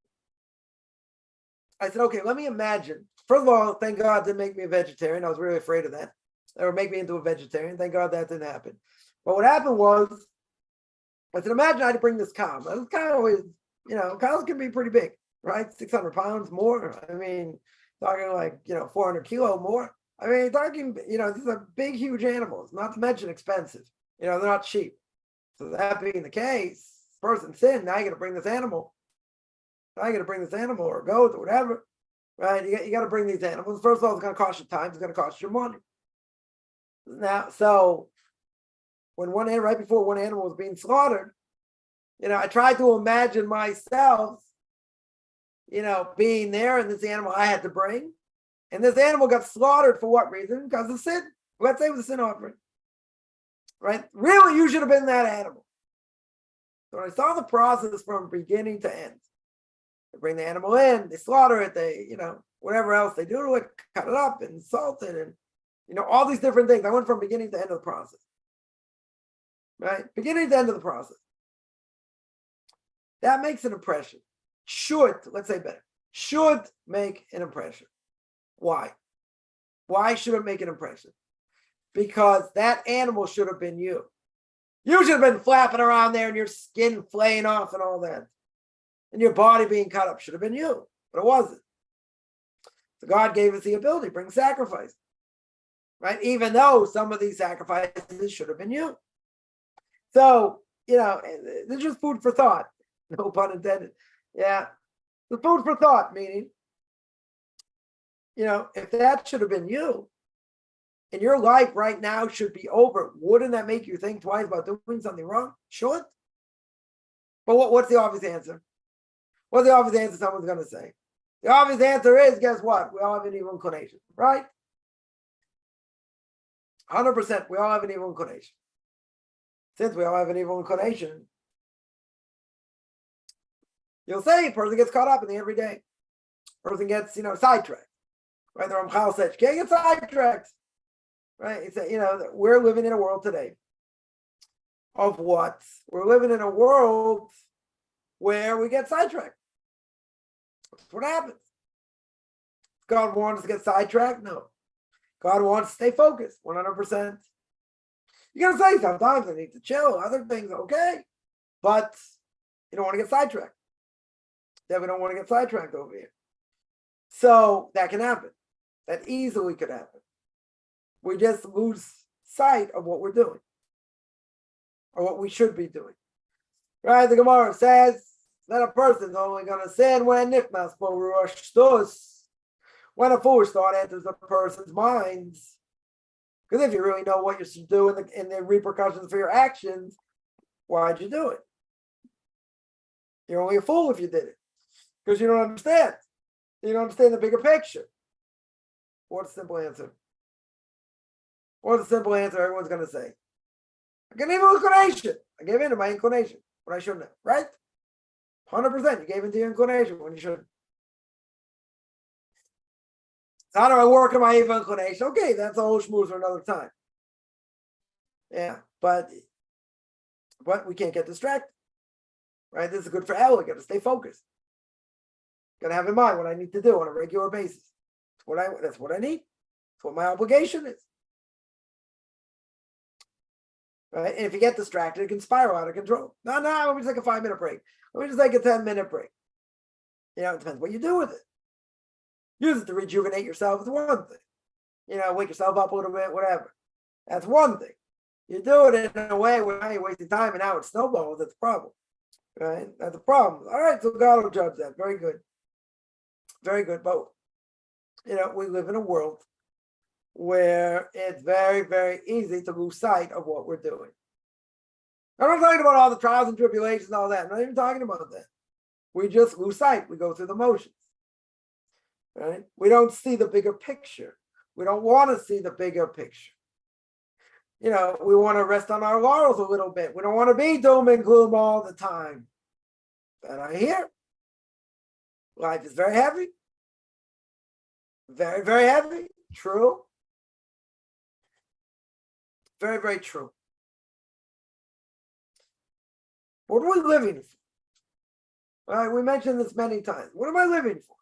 I said, okay, let me imagine. First of all, thank God it didn't make me a vegetarian. I was really afraid of that. That would make me into a vegetarian. Thank God that didn't happen. But what happened was, I said, imagine I had to bring this cow. Now, this cow is, cows can be pretty big, right? 600 pounds more. I mean, talking like, 400 kilo more. I mean, talking, these are big, huge animals, not to mention expensive. They're not cheap. So that being the case, person sinned, now you got to bring this animal. Now you got to bring this animal or a goat or whatever, right? You got to bring these animals. First of all, it's going to cost you time. It's going to cost you money. Now, so when right before one animal was being slaughtered, I tried to imagine myself, being there and this animal I had to bring. And this animal got slaughtered for what reason? Because of sin. Let's say it was a sin offering. Right? Really, you should have been that animal. So when I saw the process from beginning to end, they bring the animal in, they slaughter it, they, whatever else they do to it, cut it up and salt it and, all these different things. I went from beginning to end of the process. Right? Beginning to end of the process. That makes an impression. Let's say better, should make an impression. Why? Why should it make an impression? Because that animal should have been you. You should have been flapping around there and your skin flaying off and all that. and your body being cut up should have been you, but it wasn't. So God gave us the ability to bring sacrifice, right? Even though some of these sacrifices should have been you. So, this is just food for thought. No pun intended. Yeah. The food for thought, meaning, if that should have been you, and your life right now should be over, wouldn't that make you think twice about doing something wrong? Should. But what's the obvious answer? What's the obvious answer someone's going to say? The obvious answer is, guess what? We all have an evil inclination, right? 100%, we all have an evil inclination. Since we all have an evil inclination, you'll say a person gets caught up in the everyday. Person gets, sidetracked. Right? The Ramchal said, you can't get sidetracked. Right? He said, we're living in a world today of what? We're living in a world where we get sidetracked. That's what happens. God wants us to get sidetracked? No. God wants to stay focused, 100%. You're going to say sometimes I need to chill, other things, okay. But you don't want to get sidetracked. Yeah, we don't want to get sidetracked over here. So that can happen. That easily could happen. We just lose sight of what we're doing or what we should be doing. Right? The Gemara says that a person's only going to sin when nichnas b'rosh, when a foolish thought enters a person's minds. Because if you really know what you should do in the repercussions for your actions, why'd you do it? You're only a fool if you did it. Because you don't understand. You don't understand the bigger picture. What's the simple answer? What's the simple answer everyone's going to say? I got an evil inclination. I gave in to my inclination, but I shouldn't have, right? 100%. You gave in to your inclination when you shouldn't. So how do I work on my evil inclination? Okay, that's a whole schmooze for another time. Yeah, but we can't get distracted, right? This is good for Ella. Got to stay focused. Got to have in mind what I need to do on a regular basis. That's what I need. That's what my obligation is. Right? And if you get distracted, it can spiral out of control. No, let me just take a 5-minute break. Let me just take a 10-minute break. It depends what you do with it. Use it to rejuvenate yourself is one thing. Wake yourself up a little bit, whatever. That's one thing. You do it in a way where you're wasting time and now it snowballs. That's a problem. Right? That's a problem. All right, so God will judge that. Very good. Very good. But, we live in a world where it's very, very easy to lose sight of what we're doing. I'm not talking about all the trials and tribulations and all that. I'm not even talking about that. We just lose sight. We go through the motions. Right? We don't see the bigger picture. We don't want to see the bigger picture. We want to rest on our laurels a little bit. We don't want to be doom and gloom all the time. But I hear life is very heavy. Very, very heavy. True. Very, very true. What are we living for? Right? We mentioned this many times. What am I living for?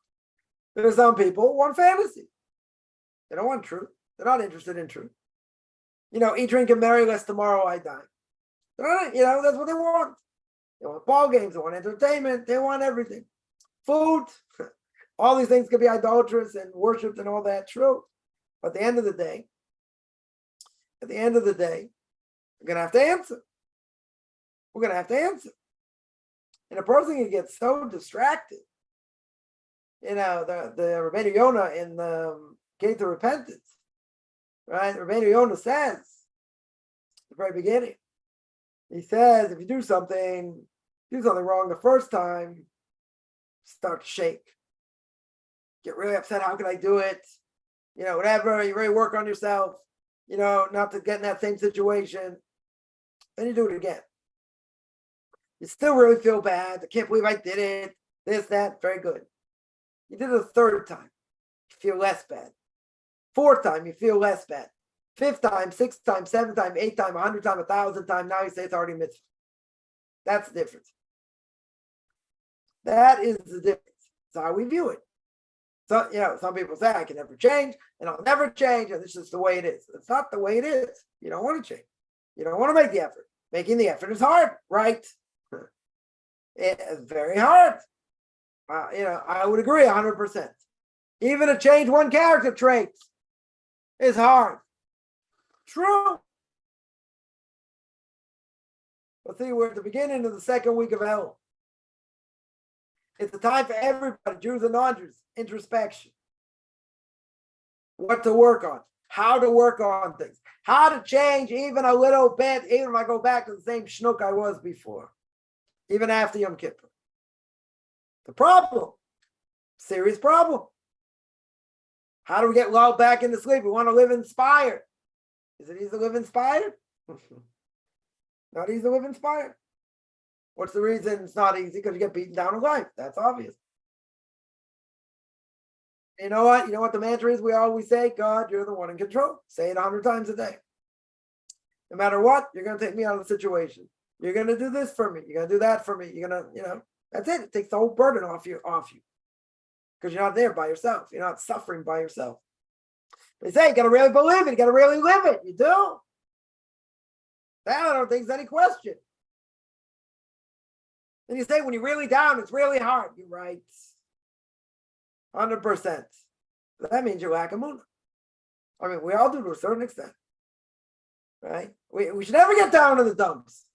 There are some people who want fantasy. They don't want truth. They're not interested in truth. Eat, drink, and marry, lest tomorrow I die. That's what they want. They want ball games. They want entertainment. They want everything. Food. All these things can be idolatrous and worshipped and all that. True. But at the end of the day, we're going to have to answer. We're going to have to answer. And a person can get so distracted. The Rabbeinu Yonah in the Gate to Repentance, right? Rabbeinu Yonah says, at the very beginning, he says, if you do something wrong the first time, start to shake. Get really upset. How can I do it? Whatever. You really work on yourself, not to get in that same situation. Then you do it again. You still really feel bad. I can't believe I did it. This, that. Very good. You did it a third time. You feel less bad. Fourth time, you feel less bad. Fifth time, sixth time, seventh time, eighth time, 100 time, 1,000 time. Now you say it's already mitzvah. That's the difference. That is the difference. That's how we view it. So, some people say I can never change and I'll never change. And this is the way it is. It's not the way it is. You don't want to change. You don't want to make the effort. Making the effort is hard, right? It's very hard. I would agree 100%. Even to change one character trait is hard. True. But see, we're at the beginning of the second week of Elul. It's a time for everybody, Jews and non-Jews, introspection. What to work on, how to work on things, how to change even a little bit, even if I go back to the same schnook I was before, even after Yom Kippur. The problem, serious problem. How do we get lulled back into sleep? We want to live inspired. Is it easy to live inspired? Not easy to live inspired. What's the reason it's not easy? Because you get beaten down in life. That's obvious. You know what? You know what the mantra is? We always say, God, you're the one in control. Say it 100 times a day. No matter what, you're going to take me out of the situation. You're going to do this for me. You're going to do that for me. You're going to, that's it. It takes the whole burden off you. Because you're not there by yourself. You're not suffering by yourself. They say you got to really believe it. You got to really live it. You do. That I don't think there's any question. And you say when you're really down, it's really hard. You're right. 100%. That means you lack emunah. I mean, we all do to a certain extent. Right? We should never get down in the dumps.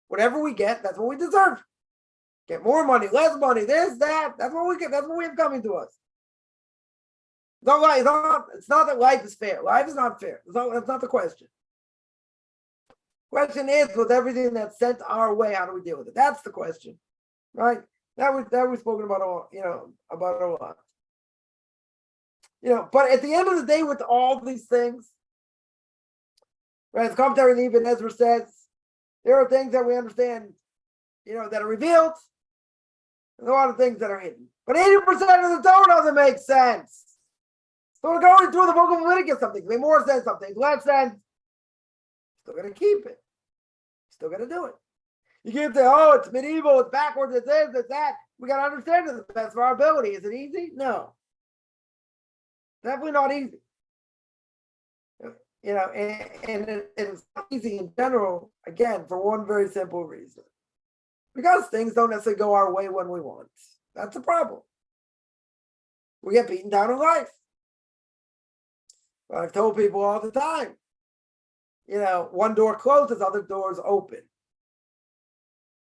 Whatever we get, that's what we deserve. Get more money, less money, this, that. That's what we get. That's what we have coming to us. No lie. It's not that life is fair. Life is not fair. That's not the question. Question is, with everything that's sent our way, how do we deal with it? That's the question, right? That we've spoken about about a lot. But at the end of the day, with all these things, right? The commentary in Ibn Ezra says there are things that we understand, that are revealed, and a lot of things that are hidden. But 80% of the Torah doesn't make sense. So we're going through the Book of Leviticus, something makes more sense, something less sense. Still gonna keep it. Still gonna do it. You can't say, oh, it's medieval, it's backwards, it's this, it's that. We gotta understand it to the best of our ability. Is it easy? No. Definitely not easy. And it's not easy in general, again, for one very simple reason. Because things don't necessarily go our way when we want. That's the problem. We get beaten down in life. I've told people all the time, one door closes, other doors open.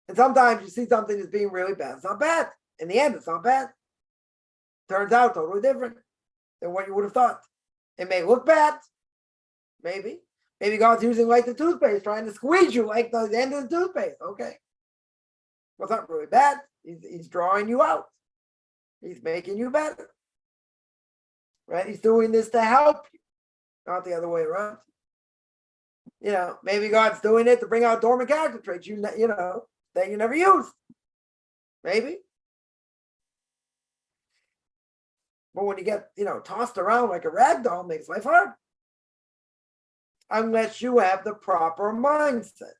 And sometimes you see something that's being really bad. It's not bad. In the end, it's not bad. Turns out totally different than what you would have thought. It may look bad. Maybe. Maybe God's using like the toothpaste, trying to squeeze you like the end of the toothpaste. Okay. Well, it's not really bad. He's drawing you out. He's making you better. Right? He's doing this to help you, not the other way around. Maybe God's doing it to bring out dormant character traits that you never used. Maybe. But when you get, tossed around like a rag doll, it makes life hard. Unless you have the proper mindset.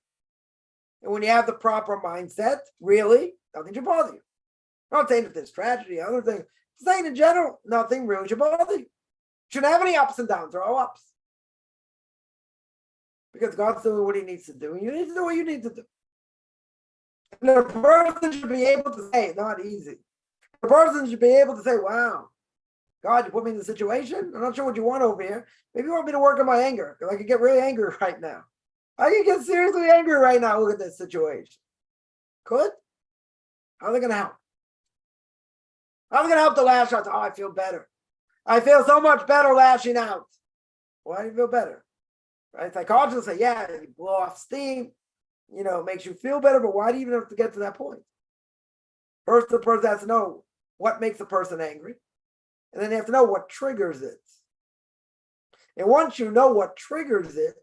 And when you have the proper mindset, really, nothing should bother you. I'm not saying that there's tragedy, other things. I'm saying in general, nothing really should bother you. Shouldn't have any ups and downs. They're all ups. Because God's doing what he needs to do, and you need to do what you need to do. And the person should be able to say, not easy. The person should be able to say, wow, God, you put me in the situation. I'm not sure what you want over here. Maybe you want me to work on my anger, because I could get really angry right now. I can get seriously angry right now. Look at this situation. Could? How's it going to help? How's it going to help to lash out? Oh, I feel better. I feel so much better lashing out. Why do you feel better? Right? Psychologists say, yeah, you blow off steam, makes you feel better, but why do you even have to get to that point? First, the person has to know what makes the person angry, and then they have to know what triggers it. And once you know what triggers it,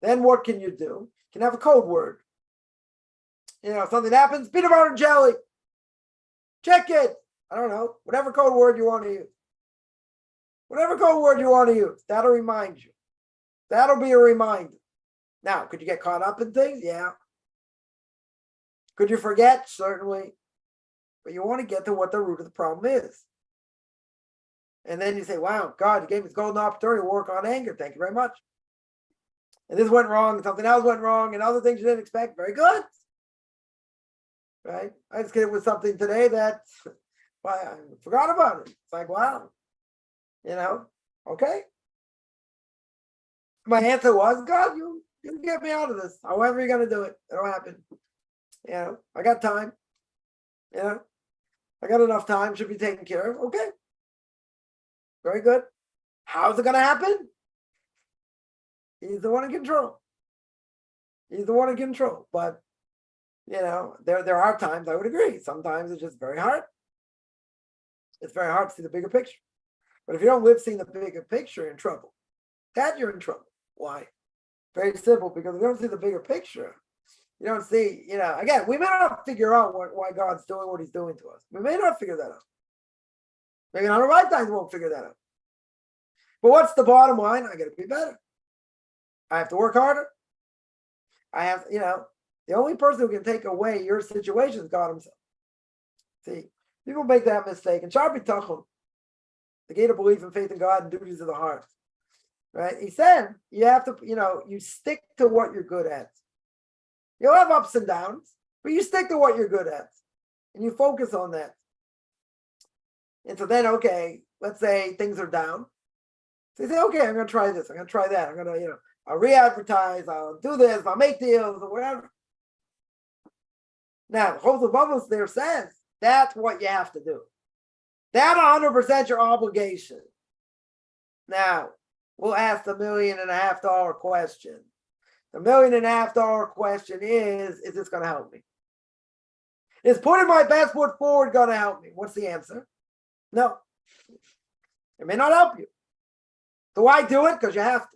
then what can you do? You can have a code word. Something happens, peanut butter and jelly. Check it. I don't know, whatever code word you want to use. Whatever code word you want to use, that'll remind you. That'll be a reminder. Now, could you get caught up in things? Yeah. Could you forget? Certainly. But you want to get to what the root of the problem is. And then you say, wow, God, you gave me this golden opportunity to work on anger. Thank you very much. And this went wrong, and something else went wrong, and other things you didn't expect. Very good. right? I just came with something today that well, I forgot about it. It's like, wow, okay. My answer was, God, you get me out of this. However you're gonna do it, it'll happen. I got time. I got enough time, should be taken care of. Okay. Very good. How's it gonna happen? He's the one in control. He's the one in control. But there are times I would agree. Sometimes it's just very hard. It's very hard to see the bigger picture. But if you don't live seeing the bigger picture, you're in trouble. That you're in trouble. Why? Very simple, because if you don't see the bigger picture, you don't see, again, we may not figure out why God's doing what he's doing to us. We may not figure that out. Maybe in our lifetimes we won't figure that out. But what's the bottom line? I got to be better. I have to work harder. I have, the only person who can take away your situation is God himself. See, people make that mistake. And Shar B'tachon, the gate of belief and faith in God and duties of the heart. Right? He said, you have to, you stick to what you're good at. You'll have ups and downs, but you stick to what you're good at. And you focus on that. And so then, okay, let's say things are down. So you say, okay, I'm going to try this. I'm going to try that. I'm going to, I'll re-advertise. I'll do this. I'll make deals or whatever. Now, Chosel Bubbles there says that's what you have to do. That's 100% your obligation. Now, we'll ask the $1.5 million question. The $1.5 million question is this going to help me? Is putting my best foot forward going to help me? What's the answer? No. It may not help you. So why do it? Because you have to.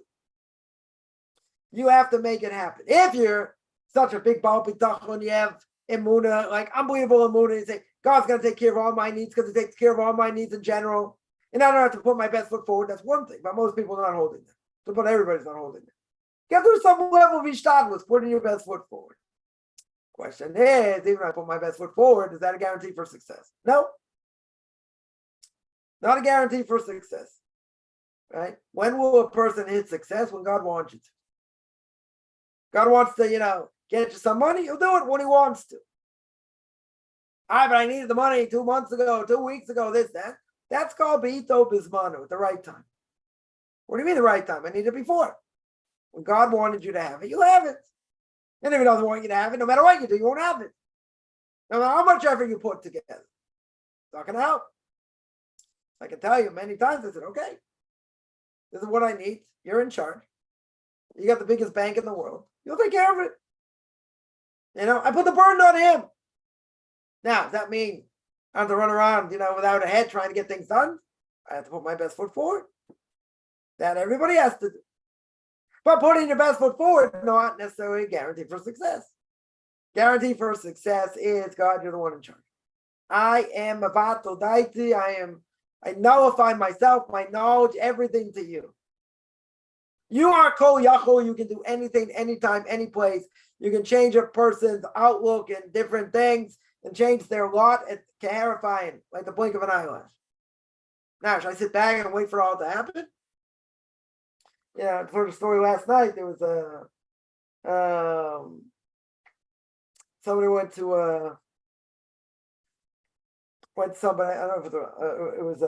You have to make it happen. If you're such a big Baal B'tachon, you have emunah, like unbelievable emunah, you say, God's going to take care of all my needs because he takes care of all my needs in general. And I don't have to put my best foot forward. That's one thing. But most people are not holding that. So, but everybody's not holding that. You have to do some level of ishtadlus, putting your best foot forward. Question is, even if I put my best foot forward, is that a guarantee for success? No. Not a guarantee for success. Right? When will a person hit success? When God wants you to. God wants to, get you some money, he'll do it when he wants to. But I needed the money 2 months ago, 2 weeks ago, this, that. That's called Beito Bismanu at the right time. What do you mean the right time? I needed it before. When God wanted you to have it, you'll have it. And if he doesn't want you to have it, no matter what you do, you won't have it. No matter how much effort you put together. It's not going to help. I can tell you many times, I said, okay, this is what I need. You're in charge. You got the biggest bank in the world. You'll take care of it. I put the burden on him. Now, does that mean I have to run around, without a head trying to get things done? I have to put my best foot forward. That everybody has to do. But putting your best foot forward, not necessarily a guarantee for success. Guarantee for success is, God, you're the one in charge. I am a vato daiti. I nullify myself, my knowledge, everything to you. You are kol yachol. You can do anything, anytime, any place. You can change a person's outlook and different things and change their lot at clarifying, like the blink of an eyelash. Now, should I sit back and wait for all to happen? For the story last night, there was somebody went to somebody, I don't know if it was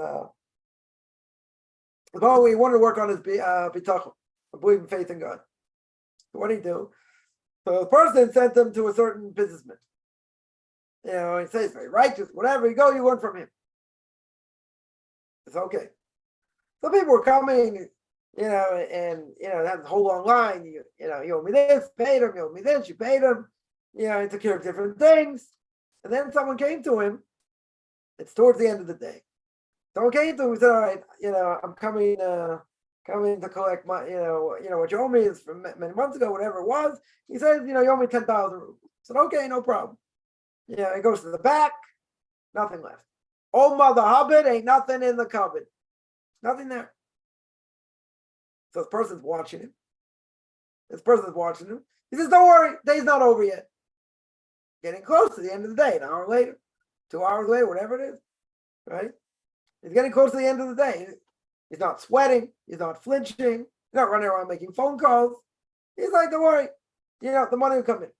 he wanted to work on his bitachon, believe in faith in God. So what did he do? So the person sent him to a certain businessman. He says very righteous, whatever. You go, you learn from him. It's okay. So people were coming, and that whole long line. You owe me this, paid him. You owe me this, you paid him. He took care of different things. And then someone came to him. It's towards the end of the day. Someone came to him and said, all right, I'm coming to collect my, what you owe me is from many months ago, whatever it was. He says, you owe me 10,000 rupees. I said, okay, no problem. He goes to the back, nothing left. Oh, mother hubbard, ain't nothing in the cupboard. Nothing there. So this person's watching him. He says, don't worry, day's not over yet. Getting close to the end of the day, an hour later, 2 hours later, whatever it is, right? He's getting close to the end of the day. He's not sweating. He's not flinching. He's not running around making phone calls. He's like, don't worry. The money will come in.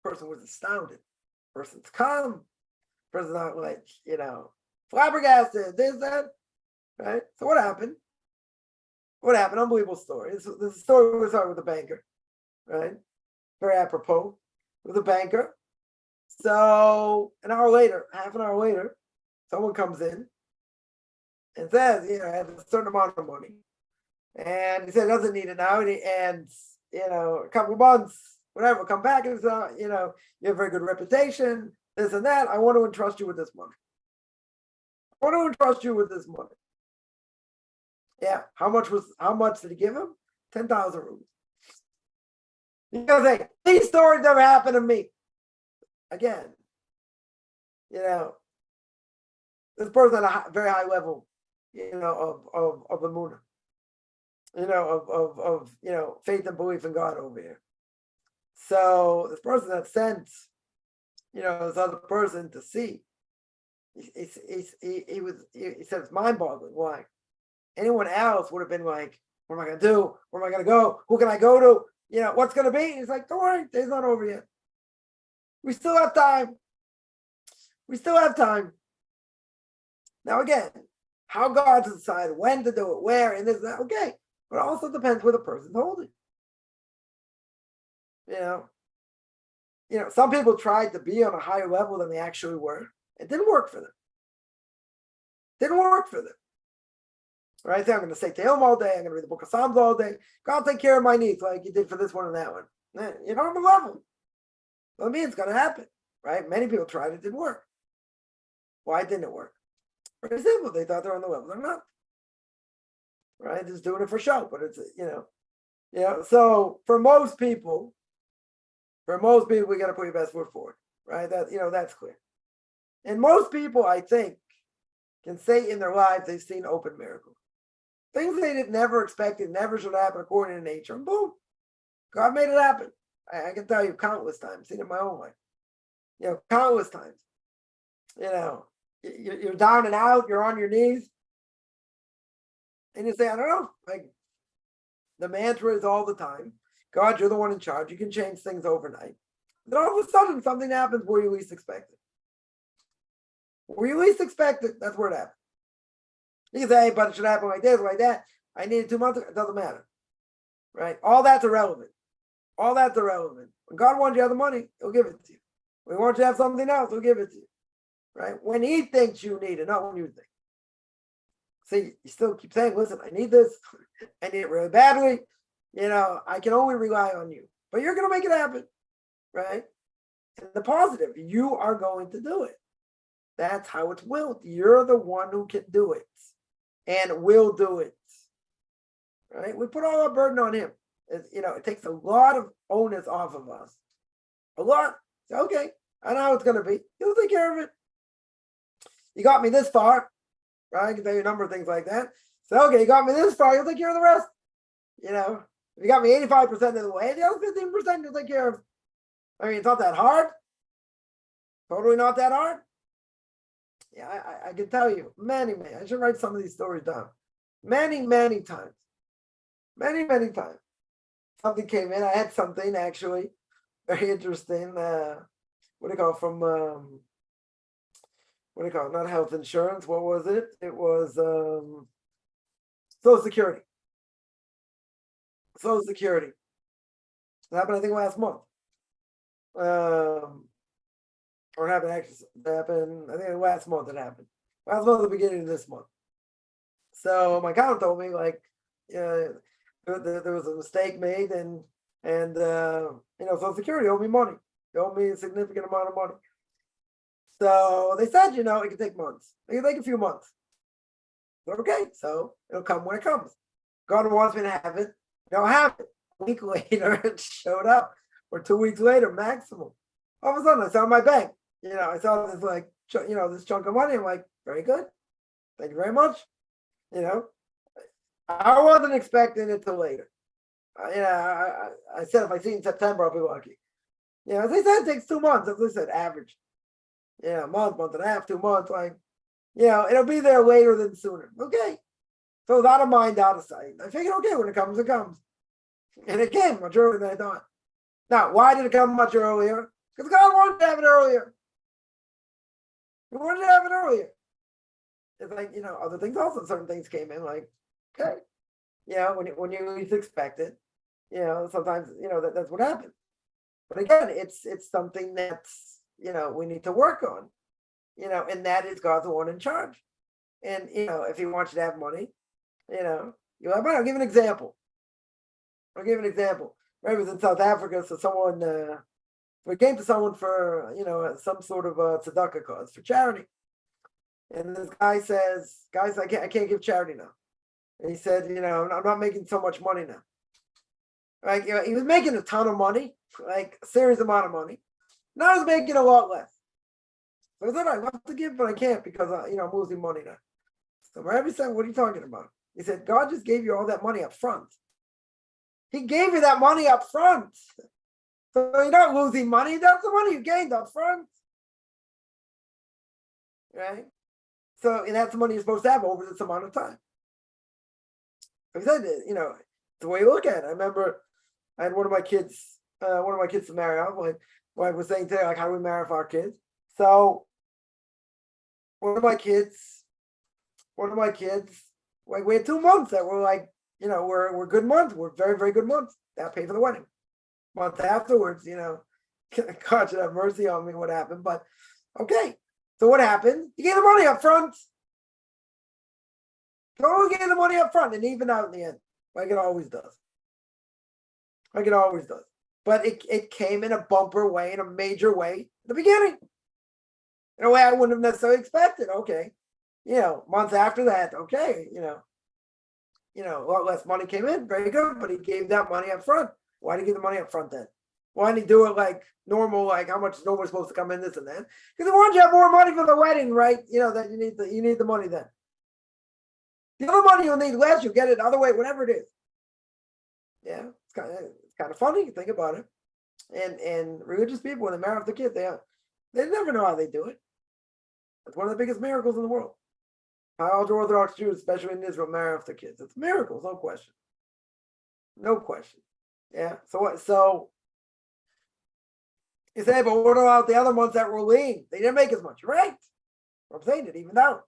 The person was astounded. Person's calm. Person's not like, flabbergasted, this, that, right? So what happened? What happened? Unbelievable story. This is a story we started with a banker, right? Very apropos with a banker. So an hour later, half an hour later, someone comes in and says, I have a certain amount of money. And he said, doesn't need it now. And a couple of months, whatever, come back and say, you have a very good reputation, this and that. I want to entrust you with this money. I want to entrust you with this money. Yeah. How much did he give him? 10,000 rupees. Because hey, these stories never happened to me. Again, this person at a very high level, of emunah, of faith and belief in God over here. So this person had sent, this other person to see. He said it's mind-boggling. Why? Anyone else would have been like, what am I going to do? Where am I going to go? Who can I go to? What's going to be? He's like, don't worry, day's not over yet. We still have time. We still have time. Now again, how God to decide when to do it, where, and this, that, okay. But it also depends where the person's holding. Some people tried to be on a higher level than they actually were. It didn't work for them. Right? So I'm going to say Tehillim all day. I'm going to read the Book of Psalms all day. God take care of my needs like you did for this one and that one. You don't have a level. Well, I mean, it's going to happen, right? Many people tried. It didn't work. Why didn't it work? Very simple. They thought they're on the level. They're not. Right? Just doing it for show. But it's, So for most people, we got to put your best foot forward. Right? That's clear. And most people, I think, can say in their lives they've seen open miracles. Things they never expected, never should happen according to nature. And boom, God made it happen. I can tell you countless times, seen it in my own life. Countless times. You're down and out, you're on your knees. And you say, I don't know. Like the mantra is all the time, God, you're the one in charge. You can change things overnight. Then all of a sudden, something happens where you least expect it. Where you least expect it, that's where it happens. You can say, hey, but it should happen like this, like that. I needed 2 months. It doesn't matter. Right? All that's irrelevant. When God wants you to have the money, he'll give it to you. When he wants you to have something else, he'll give it to you. Right? When he thinks you need it, not when you think. See, you still keep saying, listen, I need this. I need it really badly. I can only rely on you. But you're going to make it happen. Right? And the positive, you are going to do it. That's how it's willed. You're the one who can do it and will do it. Right? We put all our burden on him. It takes a lot of onus off of us. A lot. So, okay, I know how it's going to be. He'll take care of it. You got me this far. Right? I can tell you a number of things like that. So, okay, you got me this far. You'll take care of the rest. If you got me 85% of the way, the other 15% you'll take care of. I mean, it's not that hard. Totally not that hard. Yeah, I can tell you many. I should write some of these stories down. Many times. Many times. Something came in. I had something actually very interesting. What do you call it? From what do you call it? Not health insurance. What was it? It was Social Security. Social Security. It happened, I think, last month. Or it happened, I think last month it happened. Last month, the beginning of this month. So my accountant told me, like, there was a mistake made, and Social Security owed me money. They owed me a significant amount of money. So they said, it can take months. It can take a few months. Okay, so it'll come when it comes. God wants me to have it. I'll have it. A week later, it showed up, or 2 weeks later, maximum. All of a sudden, I saw my bank. I saw this this chunk of money. I'm like, very good. Thank you very much. I wasn't expecting it till later. I said if I see it in September, I'll be lucky. As they said, it takes 2 months. As I said, average. A month and a half, 2 months. Like, it'll be there later than sooner. Okay. So it's out of mind, out of sight. I figured, okay, when it comes, it comes. And it came much earlier than I thought. Now, why did it come much earlier? Because God wanted to have it earlier. We wanted to have it earlier. It's like, other things also, certain things came in like, okay, when you least expect it, sometimes, that's what happens. But again, it's something that's, we need to work on, and that is God's the one in charge. And, if he wants you to have money, you'll have money. I'll give an example. Right, it was in South Africa, so someone, we came to someone for, some sort of a tzedakah cause for charity. And this guy says, guys, I can't give charity now. And he said, I'm not making so much money now. Right? He was making a ton of money, like a serious amount of money. Now he's making a lot less. So I said, I love to give, but I can't because, I'm losing money now. So my Rebbe said, what are you talking about? He said, God just gave you all that money up front. He gave you that money up front. So you're not losing money. That's the money you gained up front. Right? So, and that's the money you're supposed to have over this amount of time. Like I said, the way you look at it. I remember I had one of my kids to marry off. Like I was saying today, like, how do we marry off our kids? So one of my kids, like we had 2 months that were like, we're good months. We're very, very good months. That paid for the wedding. Month afterwards, God should have mercy on me what happened. But okay. So what happened? You gave the money up front. Totally gave the money up front and even out in the end, like it always does. But it came in a bumper way, in a major way at the beginning. In a way I wouldn't have necessarily expected. Okay. Months after that, okay, a lot less money came in, very good, but he gave that money up front. Why did he give the money up front then? Why didn't he do it like normal, like how much is normally supposed to come in, this and that? Because he wanted you to have more money for the wedding, right? That you need the money then. The other money you'll need less, you'll get it other way, whatever it is. Yeah, it's kind of funny. You think about it. And religious people, when they marry off the kid, they never know how they do it. It's one of the biggest miracles in the world. How Orthodox Jews, especially in Israel, marry off their kids. It's miracles, no question. No question. Yeah. So you say, but what about the other ones that were lean? They didn't make as much, right? I'm saying it evened out.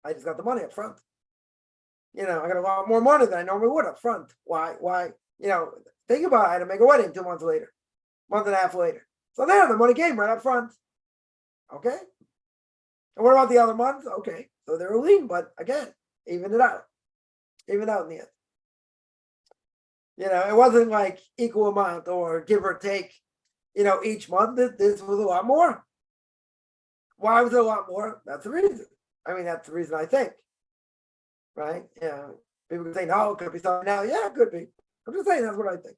I just got the money up front. I got a lot more money than I normally would up front. Why? Think about it. I had to make a wedding 2 months later, month and a half later. So there, the money came right up front. Okay. And what about the other months? Okay. So they were lean, but again, even out in the end. It wasn't like equal amount or give or take, each month. This was a lot more. Why was it a lot more? That's the reason. That's the reason I think. Right? People can say, no, it could be something now. Yeah, it could be. I'm just saying that's what I think.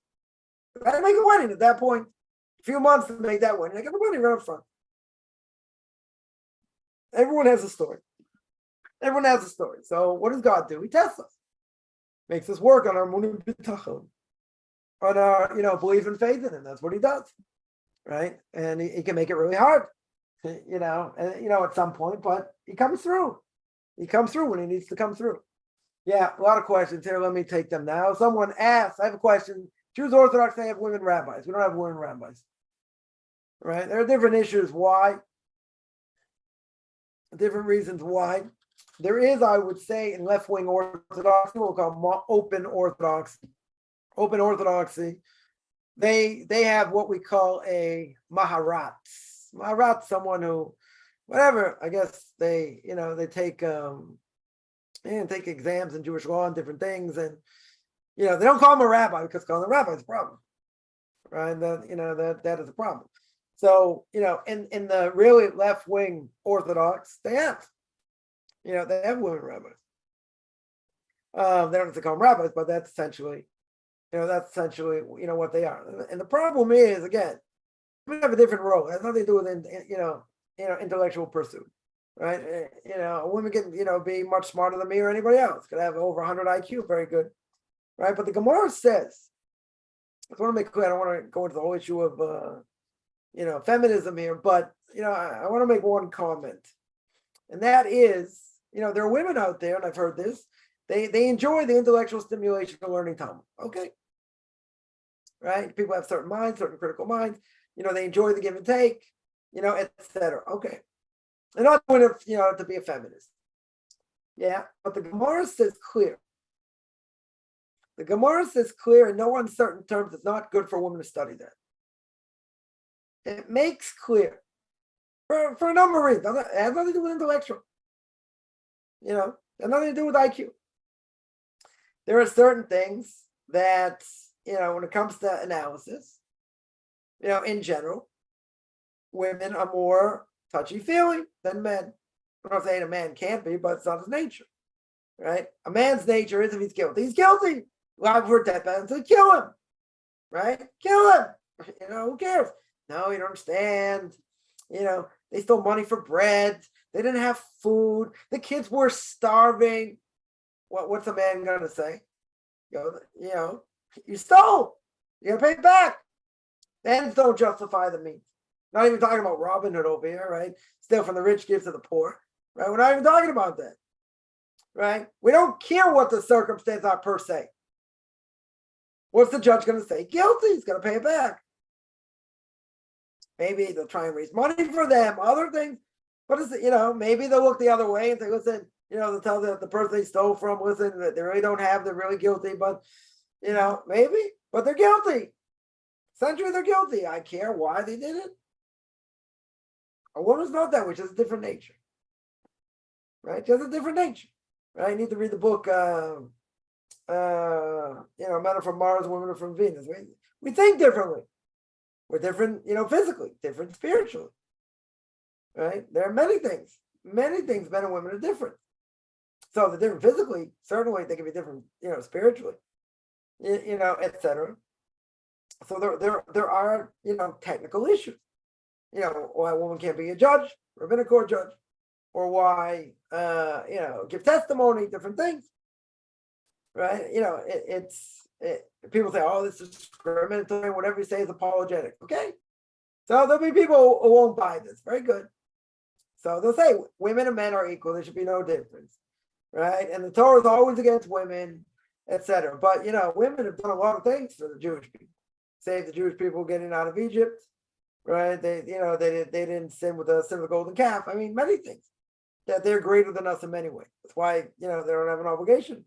I had to make a wedding at that point. A few months to make that wedding. I got the money right up front. Everyone has a story. So what does God do? He tests us. Makes us work on our munah b'tachon, on our, belief and faith in him. That's what he does. Right? And he can make it really hard. And at some point, but he comes through. He comes through when he needs to come through. Yeah, a lot of questions here. Let me take them now. Someone asked, I have a question. Jews, Orthodox, they have women rabbis. We don't have women rabbis. Right? There are different issues why. Different reasons why. There is, I would say, in left-wing Orthodoxy, we'll call open Orthodoxy. Open Orthodoxy. They have what we call a maharat. Maharat, someone who, whatever, I guess they take take exams in Jewish law and different things, and they don't call him a rabbi because calling him a rabbi is a problem, right? And that is a problem. So in the really left wing Orthodox, they have women rabbis. They don't have to call them rabbis, but that's essentially what they are. And the problem is, again, we have a different role. It has nothing to do with intellectual pursuit, right? A woman can be much smarter than me or anybody else. Could have over 100 IQ, very good, right? But the Gemara says, I just want to make clear. I don't want to go into the whole issue of feminism here, but I want to make one comment, and that is, there are women out there, and I've heard this. They enjoy the intellectual stimulation of learning Talmud. Okay, right? People have certain minds, certain critical minds. They enjoy the give and take, etc. Okay. I'm not doing it, to be a feminist. Yeah, but the Gemara says clear. The Gemara says clear in no uncertain terms it's not good for a woman to study that. It makes clear for a number of reasons. It has nothing to do with intellectual. It has nothing to do with IQ. There are certain things that, when it comes to analysis, in general, women are more touchy-feely than men. I'm not saying a man can't be, but it's not his nature, right? A man's nature is if he's guilty, he's guilty. Live for death penalty, so kill him, right? Kill him. Who cares? No, you don't understand. They stole money for bread. They didn't have food. The kids were starving. What's a man gonna say? You stole. You gotta pay it back. The ends don't justify the means. Not even talking about Robin Hood over here, right? Steal from the rich, give to the poor, right? We're not even talking about that, right? We don't care what the circumstances are per se. What's the judge going to say? Guilty. He's going to pay it back. Maybe they'll try and raise money for them, other things. But maybe they'll look the other way and say, listen, they'll tell the person they stole from, listen, that they really don't have, they're really guilty, but, maybe, but they're guilty. Essentially, they're guilty. I care why they did it. A woman's not that, which is a different nature, right? Just a different nature, right? You need to read the book, men are from Mars, women are from Venus. We think differently. We're different, physically, different spiritually, right? There are many things men and women are different. So they're different physically, certainly they can be different, spiritually, etc. So there are, technical issues, why a woman can't be a judge, rabbinic court judge, or why, give testimony, different things. Right? People say, oh, this is discriminatory, whatever you say is apologetic. Okay. So there'll be people who won't buy this. Very good. So they'll say women and men are equal. There should be no difference. Right? And the Torah is always against women, etc. But, women have done a lot of things for the Jewish people. Saved the Jewish people getting out of Egypt. Right? They didn't sin with the sin of the golden calf. I mean, many things. That they're greater than us in many ways. That's why, they don't have an obligation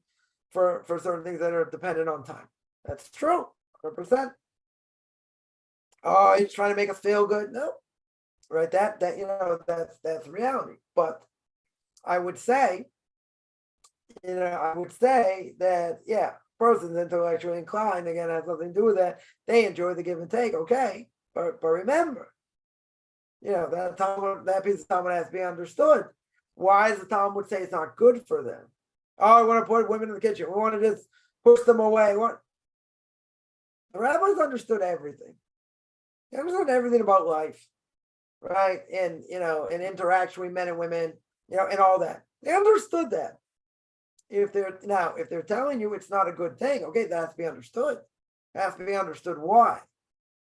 for certain things that are dependent on time. That's true, 100%. Oh, he's trying to make us feel good. No, right? That's reality. But I would say, that, yeah, person's intellectually inclined, again, has nothing to do with that. They enjoy the give and take, okay. But remember, that piece of Talmud has to be understood. Why does the Talmud say it's not good for them? Oh, I want to put women in the kitchen. We want to just push them away. What? The rabbis understood everything. They understood everything about life, right? And and interaction with men and women, and all that. They understood that. If they're telling you it's not a good thing, okay, that has to be understood. It has to be understood why,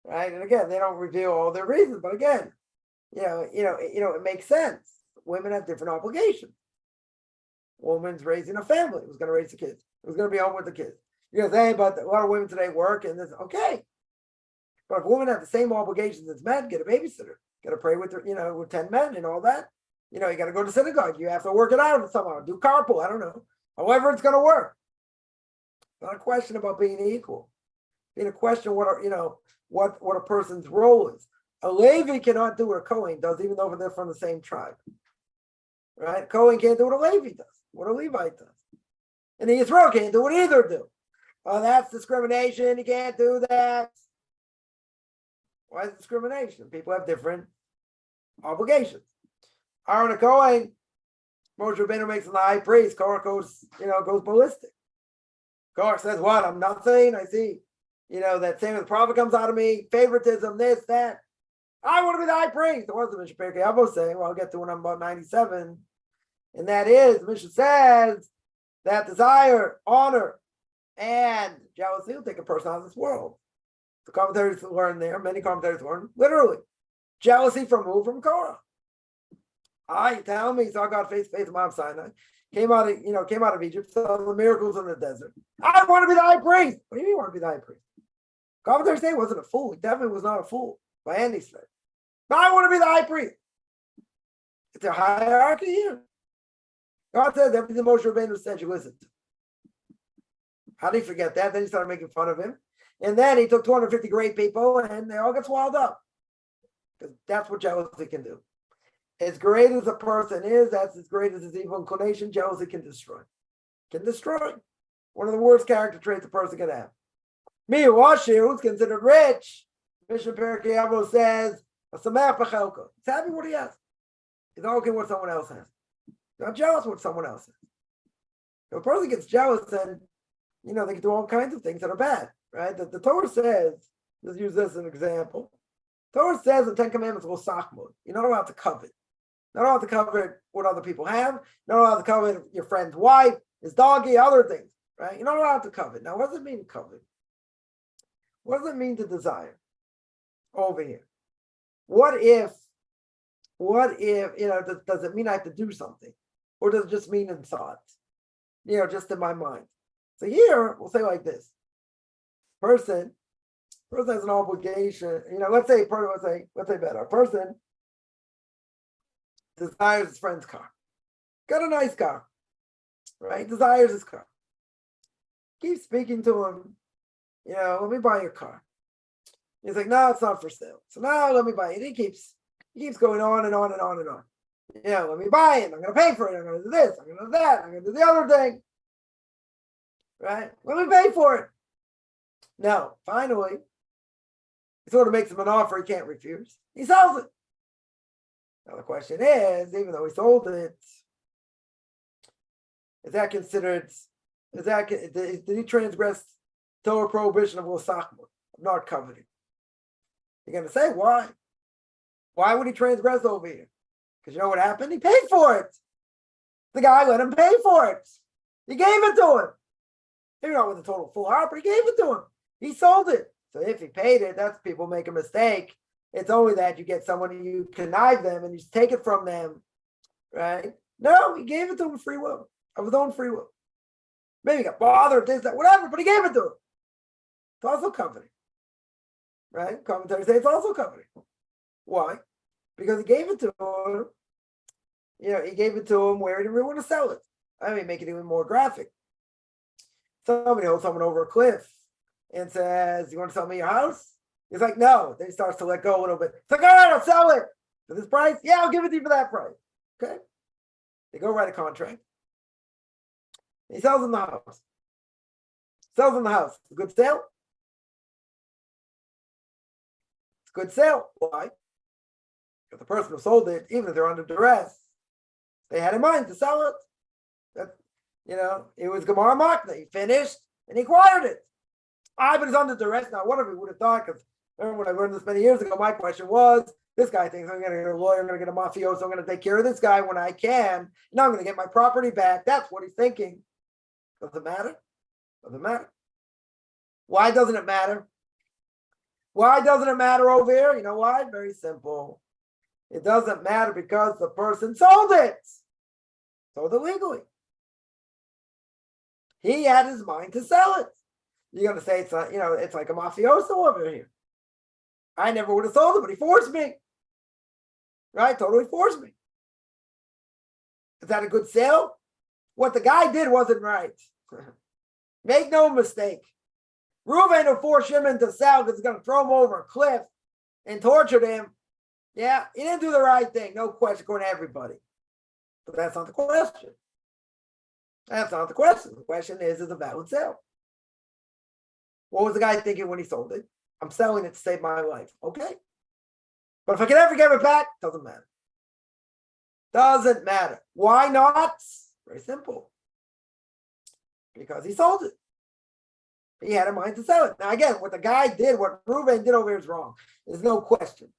right? And again, they don't reveal all their reasons, but again, it makes sense. Women have different obligations. Woman's raising a family, who's going to raise the kids, who's going to be home with the kids. You're going to say, but a lot of women today work, and this, okay. But if women have the same obligations as men, get a babysitter, got to pray with, with 10 men and all that. You got to go to synagogue. You have to work it out somehow, do carpool. I don't know. However, it's going to work. It's not a question about being equal. Being a question what a person's role is. A Levi cannot do what a Kohen does, even though they're from the same tribe. Right? Kohen can't do what a Levi does, what a Levite does. And the Yisrael can't do what either do. Oh, that's discrimination. You can't do that. Why is it discrimination? People have different obligations. Aaron a Kohen, Moshe Rabbeinu makes him the high priest. Korach goes ballistic. Korach says, what? I'm nothing. I see, that same as the prophet comes out of me, favoritism, this, that. I want to be the high priest. It wasn't Mishnah Pirkei Avos saying, well, I'll get to when I'm about 97. And that is, Mishnah says that desire, honor, and jealousy will take a person out of this world. The commentaries learn there, many commentators learn, literally. Jealousy from who? From Korah. Tell me, saw God face to face at Mount Sinai, came out of Egypt, saw the miracles in the desert. I want to be the high priest. What do you mean you want to be the high priest? Commentators say he wasn't a fool. He definitely was not a fool by any stretch. But I want to be the high priest. It's a hierarchy here. God says everything Moshe Rabbeinu said you listen to. How did he forget that? Then he started making fun of him. And then he took 250 great people and they all got swallowed up. Because that's what jealousy can do. As great as a person is, that's as great as his evil inclination, jealousy can destroy. Can destroy. One of the worst character traits a person can have. Miwashi, who's considered rich, Mishnah Perkei Avos says, he's happy what he has. He's not looking what someone else has. He's not jealous what someone else has. If a person gets jealous, then they can do all kinds of things that are bad, right? The Torah says, let's use this as an example. Torah says in the Ten Commandments, you're not allowed to covet. Not allowed to covet what other people have. Not allowed to covet your friend's wife, his doggy, other things, right? You're not allowed to covet. Now, what does it mean to covet? What does it mean to desire over here? What if, does it mean I have to do something? Or does it just mean in thought? Just in my mind. So here, we'll say like this. Person has an obligation, let's say better. A person desires his friend's car. Got a nice car, right? Desires his car. Keeps speaking to him, let me buy your car. He's like, no, it's not for sale. So now let me buy it. He keeps going on and on and on and on. Let me buy it. I'm going to pay for it. I'm going to do this. I'm going to do that. I'm going to do the other thing. Right? Let me pay for it. Now, finally, he sort of makes him an offer he can't refuse. He sells it. Now the question is, even though he sold it, did he transgress Torah prohibition of l'sachma, of not coveting? You're going to say, why? Why would he transgress over here? Because you know what happened? He paid for it. The guy let him pay for it. He gave it to him. Maybe not with a total full heart, but he gave it to him. He sold it. So if he paid it, that's people make a mistake. It's only that you get someone, you connive them and you take it from them, right? No, he gave it to him free will, of his own free will. Maybe he got bothered, this, that, whatever, but he gave it to him. It's also coveting, right? Commentators say it's also coveting. Why? Because he gave it to him, he gave it to him where he didn't really want to sell it. I mean, make it even more graphic. Somebody holds someone over a cliff and says, you want to sell me your house? He's like, no. Then he starts to let go a little bit. It's like, all right, I'll sell it. For this price? Yeah, I'll give it to you for that price. Okay. They go write a contract. He sells him the house. Sells him the house. It's a good sale. It's a good sale. Why? Because the person who sold it, even if they're under duress, they had in mind to sell it. It was Gemara Makna. He finished and he acquired it. But he's under duress. Now, what if we would have thought? Because remember when I learned this many years ago, my question was, this guy thinks I'm going to get a lawyer, I'm going to get a mafioso, I'm going to take care of this guy when I can. Now I'm going to get my property back. That's what he's thinking. Does it matter? Doesn't matter. Why doesn't it matter? Why doesn't it matter over here? You know why? Very simple. It doesn't matter because the person sold it. Sold it legally. He had his mind to sell it. You're going to say it's not, it's like a mafioso over here. I never would have sold it, but he forced me. Right? Totally forced me. Is that a good sale? What the guy did wasn't right. Make no mistake. Reuven who forced Shimon to sell because he's going to throw him over a cliff and tortured him. Yeah, he didn't do the right thing. No question, according to everybody. But that's not the question. That's not the question. The question is a valid sale? What was the guy thinking when he sold it? I'm selling it to save my life. Okay. But if I can ever get it back, doesn't matter. Doesn't matter. Why not? Very simple. Because he sold it. He had a mind to sell it. Now again, what the guy did, what Reuven did over here is wrong. There's no question.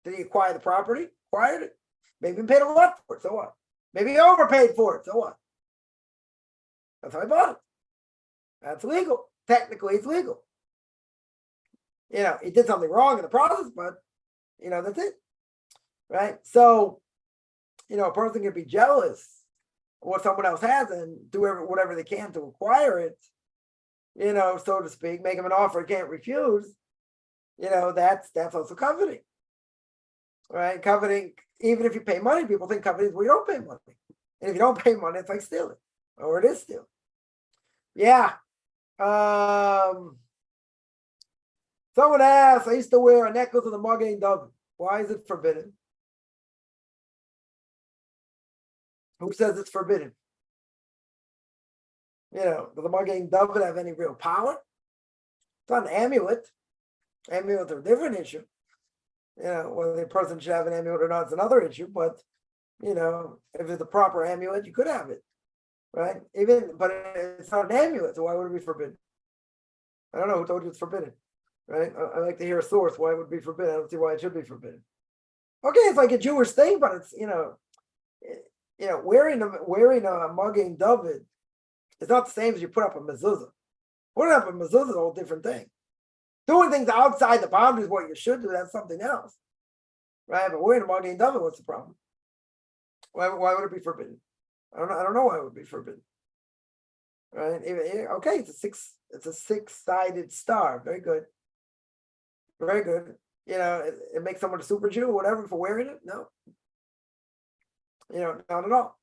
Did he acquire the property? Acquired it. Maybe he paid a lot for it. So what? Maybe he overpaid for it. So what? That's how he bought it. That's legal. Technically, it's legal. He did something wrong in the process, but, that's it. Right? So, a person can be jealous of what someone else has and do whatever they can to acquire it, so to speak, make them an offer he can't refuse. That's also coveting. right? Coveting, even if you pay money, people think coveting is where you don't pay money. And if you don't pay money, it's like stealing, or it is stealing. Yeah. Someone asked, I used to wear a necklace with a Magen David. Why is it forbidden? Who says it's forbidden? Does the Magen David have any real power? It's not an amulet. Amulets are a different issue. Whether the person should have an amulet or not is another issue. But if it's a proper amulet, you could have it, right? But it's not an amulet, so why would it be forbidden? I don't know who told you it's forbidden, right? I like to hear a source why it would be forbidden. I don't see why it should be forbidden. Okay, it's like a Jewish thing, but it's wearing a Magen David is not the same as you put up a mezuzah. Putting up a mezuzah is a whole different thing. Doing things outside the boundaries, what you should do, that's something else, right? But wearing a Magen David, what's the problem? Why would it be forbidden? I don't know why it would be forbidden, right? Okay, it's a six-sided star. Very good, very good. It makes someone a super Jew or whatever for wearing it. No, not at all.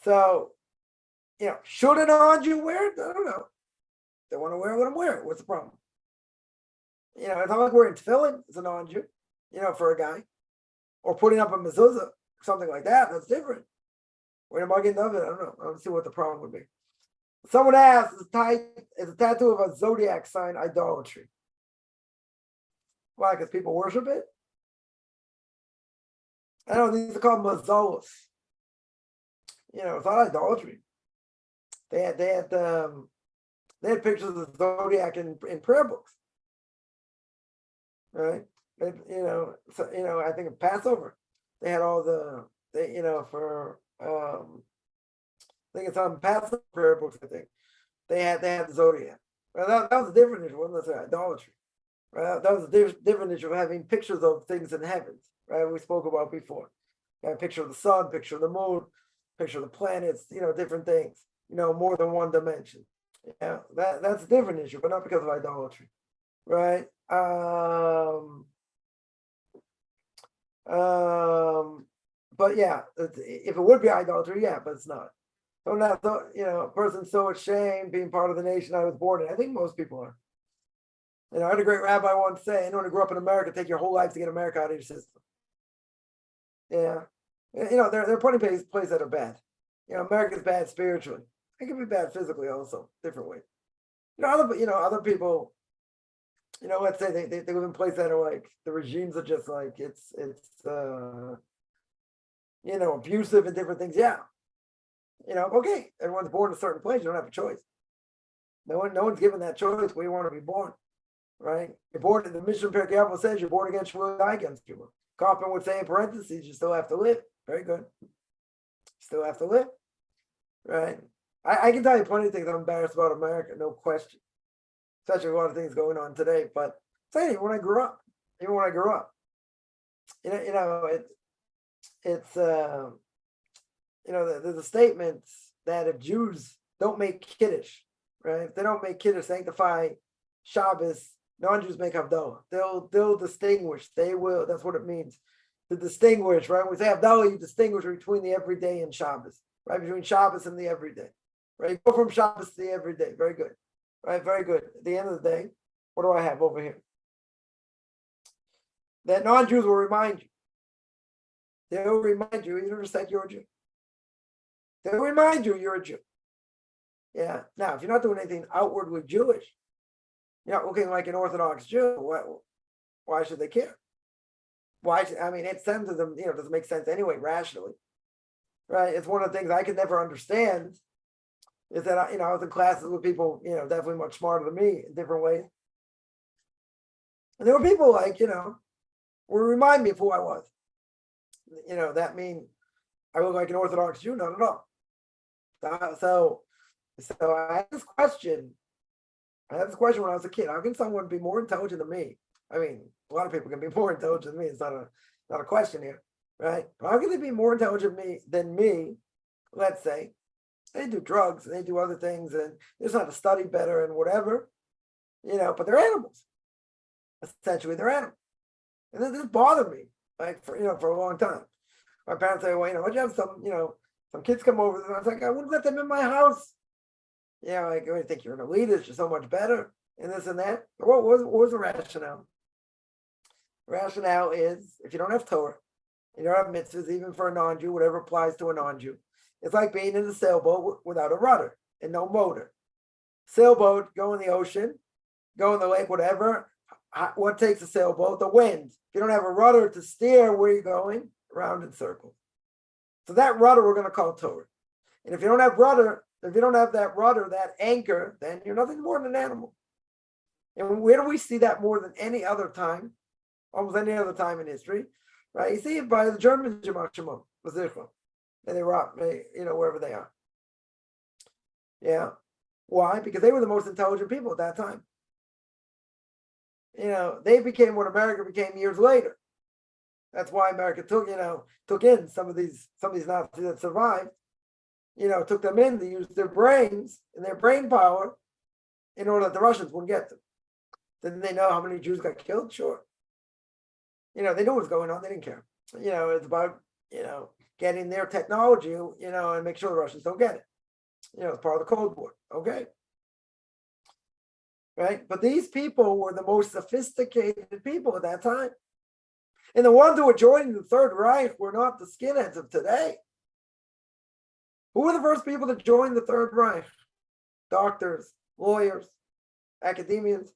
So, should a non-Jew wear it? I don't know. They want to wear it, let them wear it. What's the problem? It's not like wearing tefillin as a non-Jew, for a guy, or putting up a mezuzah, something like that. That's different. Wearing a Magen David, I don't know. I don't see what the problem would be. Someone asked, is a tattoo of a zodiac sign idolatry? Why? Because people worship it? I don't know. These are called mazolos. It's not idolatry. They had pictures of the zodiac in prayer books, right? I think of Passover, they had all I think it's on Passover prayer books. I think they had the zodiac. Well, that was a different issue. Wasn't necessarily idolatry, right? That was a different issue of having pictures of things in heavens, right? We spoke about before. A picture of the sun, picture of the moon, picture of the planets, different things, more than one dimension. Yeah, that's a different issue, but not because of idolatry, right? But yeah, if it would be idolatry, yeah, but it's not. So now, a person's so ashamed being part of the nation I was born in. I think most people are. I had a great rabbi once say, anyone who grew up in America, take your whole life to get America out of your system. Yeah. There are plenty of places that are bad. America's bad spiritually. It can be bad physically also, different ways. Other people, let's say they live in places that are like, the regimes are just like, it's abusive and different things. Yeah. Okay, everyone's born in a certain place. You don't have a choice. No one's given that choice where you want to be born, right? You're born, the Mishnah Pirkei Avos says you're born against you, die against you. Kaufman would say in parentheses, you still have to live. Very good. Still have to live, right? I can tell you plenty of things I'm embarrassed about America, no question. Especially a lot of things going on today. But even when I grew up, there's a statement that if Jews don't make Kiddush, right? If they don't make Kiddush, sanctify Shabbos, non-Jews make Havdalah. They'll distinguish. They will. That's what it means. To distinguish, right? When we say Havdalah, you distinguish between the everyday and Shabbos, right? Between Shabbos and the everyday, right? You go from Shabbos to the everyday. Very good, right? Very good. At the end of the day, what do I have over here? That non-Jews will remind you. They will remind you, you understand you're a Jew. They'll remind you you're a Jew. Yeah. Now, if you're not doing anything outwardly Jewish, you're not looking like an Orthodox Jew, why should they care? It sends to them, doesn't make sense anyway, rationally. Right? It's one of the things I could never understand is that, I was in classes with people, definitely much smarter than me in different ways. And there were people like, would remind me of who I was. That mean I look like an Orthodox Jew? Not at all. So I had this question. when I was a kid. How can someone be more intelligent than me? A lot of people can be more intelligent than me. It's not a question here, right? But how can they be more intelligent than me? Let's say they do drugs and they do other things and they just have to study better and whatever, but they're animals. Essentially, they're animals. And this bothered me, like for a long time. My parents say, well, why'd you have some kids come over? And I was like, I wouldn't let them in my house. Like, I think you're an elitist, you're so much better, and this and that. What was the rationale? The rationale is if you don't have Torah, you don't have mitzvahs, even for a non-Jew, whatever applies to a non-Jew. It's like being in a sailboat without a rudder and no motor. Sailboat, go in the ocean, go in the lake, whatever. What takes a sailboat? The wind. If you don't have a rudder to steer, where are you going? Around in circles. So that rudder we're going to call Torah. And if you don't have that rudder, that anchor, then you're nothing more than an animal. And where do we see that more than any other time? Almost any other time in history, right? You see it by the Germans, and they rock, wherever they are. Yeah. Why? Because they were the most intelligent people at that time. They became what America became years later. That's why America took in some of these Nazis that survived. Took them in to use their brains and their brain power in order that the Russians wouldn't get them. Didn't they know how many Jews got killed? Sure. They knew what was going on. They didn't care. It's about, getting their technology, and make sure the Russians don't get it. It's part of the Cold War. Okay. Right. But these people were the most sophisticated people at that time. And the ones who were joining the Third Reich were not the skinheads of today. Who were the first people to join the Third Reich? Doctors, lawyers, academians,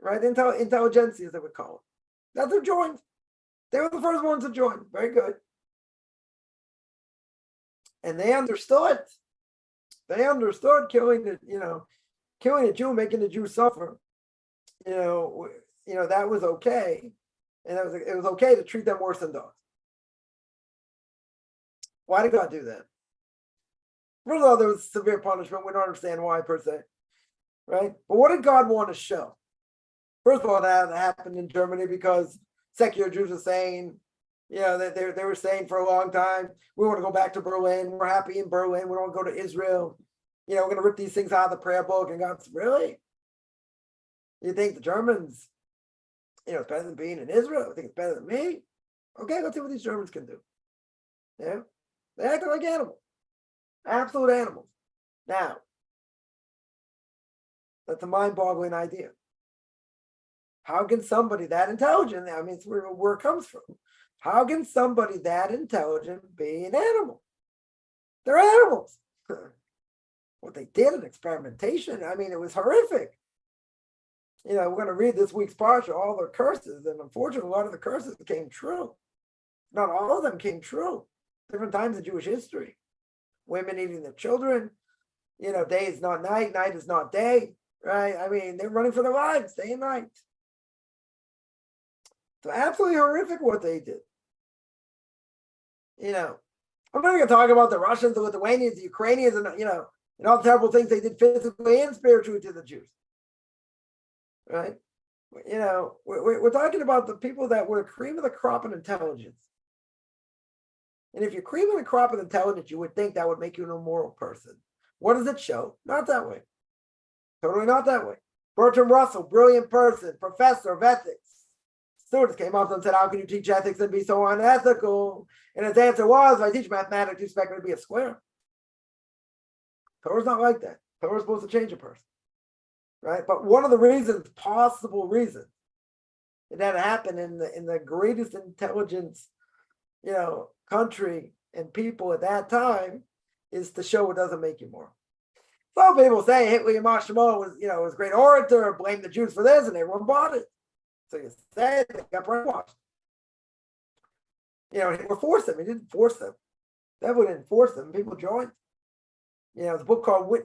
right? Intelligentsia, they would call it. That's who joined. They were the first ones to join. Very good. And they understood. They understood killing a Jew, making the Jew suffer. That was okay. And it was okay to treat them worse than dogs. Why did God do that? First of all, there was severe punishment. We don't understand why per se, right? But what did God want to show? First of all, that happened in Germany because secular Jews were saying, that they were saying for a long time, we want to go back to Berlin. We're happy in Berlin. We don't want to go to Israel. We're going to rip these things out of the prayer book. And God's, really? You think the Germans, it's better than being in Israel? You think it's better than me? Okay, let's see what these Germans can do. Yeah? They acted like animals. Absolute animals. Now, that's a mind-boggling idea. How can somebody that intelligent, it's where it comes from. How can somebody that intelligent be an animal? They're animals. What they did in experimentation, it was horrific. We're going to read this week's parsha, all their curses, and unfortunately, a lot of the curses came true. Not all of them came true. Different times in Jewish history. Women eating their children, day is not night, night is not day, right? They're running for their lives day and night. So absolutely horrific what they did. I'm not going to talk about the Russians, the Lithuanians, the Ukrainians, and all the terrible things they did physically and spiritually to the Jews. Right? We're talking about the people that were cream of the crop in intelligence. And if you're cream of the crop of intelligence, you would think that would make you an immoral person. What does it show? Not that way. Totally not that way. Bertrand Russell, brilliant person, professor of ethics. Students came up to him and said, how can you teach ethics and be so unethical? And his answer was, if I teach mathematics, you expect me to be a square. Torah's not like that. Torah's supposed to change a person. Right? But one of the reasons, possible reasons, that happened in the greatest intelligence, country and people at that time is to show it doesn't make you moral. Some people say Hitler Yamach Shemo was a great orator, blame the Jews for this, and everyone bought it. So you say they got brainwashed. Hitler forced them. He didn't force them. Devil didn't force them. People joined. The book called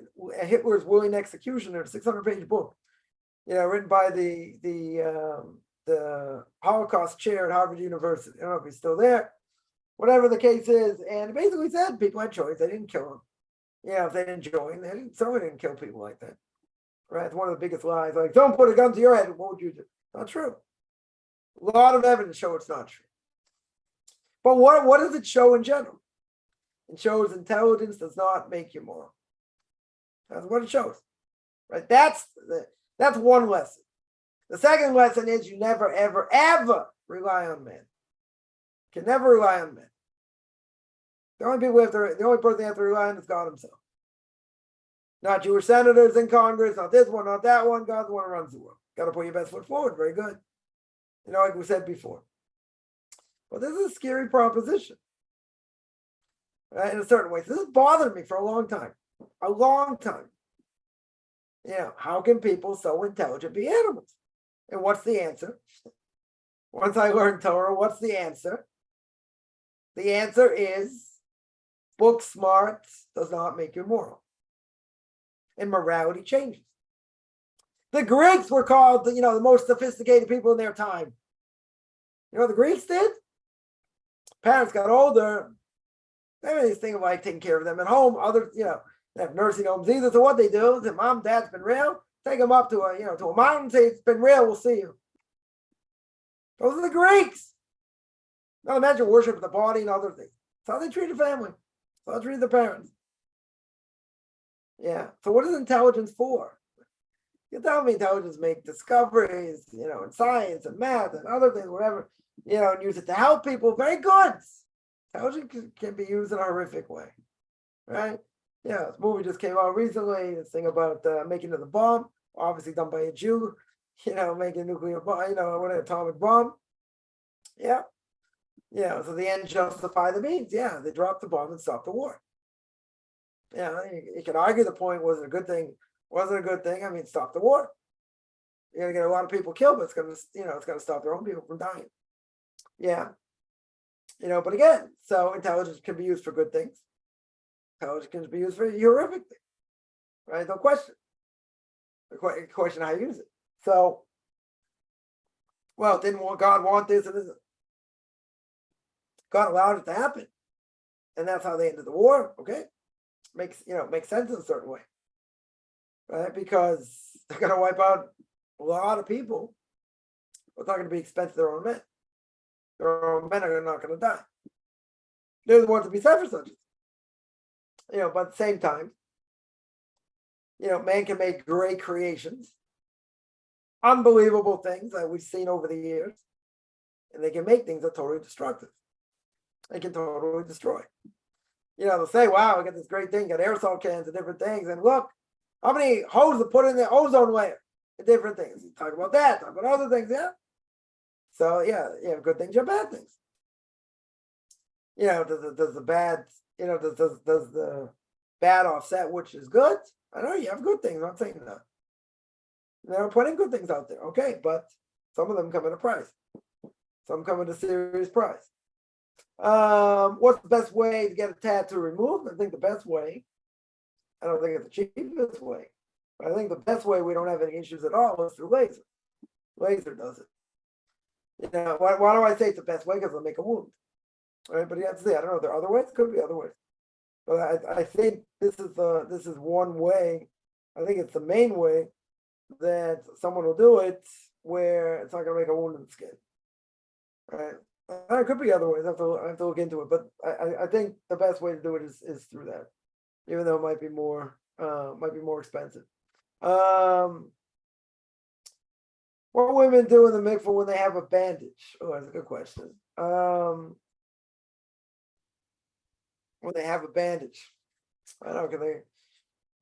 Hitler's Willing Executioner, a 600-page book, written by the Holocaust chair at Harvard University. I don't know if he's still there. Whatever the case is, and it basically said people had choice. They didn't kill them. If they didn't join, someone didn't kill people like that. Right? It's one of the biggest lies. Like, don't put a gun to your head. What would you do? Not true. A lot of evidence show it's not true. But what does it show in general? It shows intelligence does not make you moral. That's what it shows. Right? That's one lesson. The second lesson is you never, ever, ever rely on men. You can never rely on men. The only person you have to rely on is God himself. Not Jewish senators in Congress, not this one, not that one. God's the one who runs the world. Got to put your best foot forward. Very good. Like we said before. But this is a scary proposition. Right? In a certain way. So this has bothered me for a long time. A long time. How can people so intelligent be animals? And what's the answer? Once I learned Torah, what's the answer? The answer is book smart does not make you moral. And morality changes. The Greeks were called, the most sophisticated people in their time. You know what the Greeks did? Parents got older. They didn't think of like taking care of them at home. Others, they have nursing homes either. So what they do is, mom, dad's been real. Take them up to a mountain. Say it's been real. We'll see you. Those are the Greeks. Not imagine worship the body and other things. That's how they treat a family. That's how they treat the parents. Yeah. So what is intelligence for? You tell me intelligence make discoveries, in science and math and other things, whatever, and use it to help people. Very good. Intelligence can be used in a horrific way, right? Yeah, this movie just came out recently. This thing about making of the bomb, obviously done by a Jew, making a nuclear bomb, what an atomic bomb. Yeah. So the end justify the means. Yeah, they dropped the bomb and stopped the war. Yeah, you can argue the point, was it a good thing? Wasn't a good thing. I mean, stop the war. You're gonna get a lot of people killed, but it's gonna stop their own people from dying. Yeah. But again, so intelligence can be used for good things. Intelligence can be used for horrific things. Right? No question. The question how you use it. So, didn't God want this and this? God allowed it to happen. And that's how they ended the war. Okay. Makes sense in a certain way. Right? Because they're going to wipe out a lot of people. It's not going to be expensive to their own men. Their own men are not going to die. They're the ones to be set for such. But at the same time, man can make great creations, unbelievable things that we've seen over the years, and they can make things that are totally destructive. They can totally destroy. They'll say, wow, we got this great thing, got aerosol cans and different things, and look, how many holes to put in the ozone layer and different things. You talk about that, talk about other things, yeah? So, you have good things, you have bad things. Does the bad, does the bad offset which is good? I know you have good things, I'm not saying that. There are plenty of good things out there, okay, but some of them come at a price. Some come at a serious price. What's the best way to get a tattoo removed? I think the best way, I don't think it's the cheapest way, but I think the best way we don't have any issues at all is through laser. Laser does it. Why do I say it's the best way? Because it'll make a wound. Right? But you have to say, I don't know if there are other ways. Could be other ways. But I think this is one way. I think it's the main way that someone will do it where it's not going to make a wound in the skin. Right? There could be other ways. I have to look into it. But I think the best way to do it is through that, even though it might be more expensive. What women do in the mikvah when they have a bandage? Oh, that's a good question. When they have a bandage, I don't know. Can they,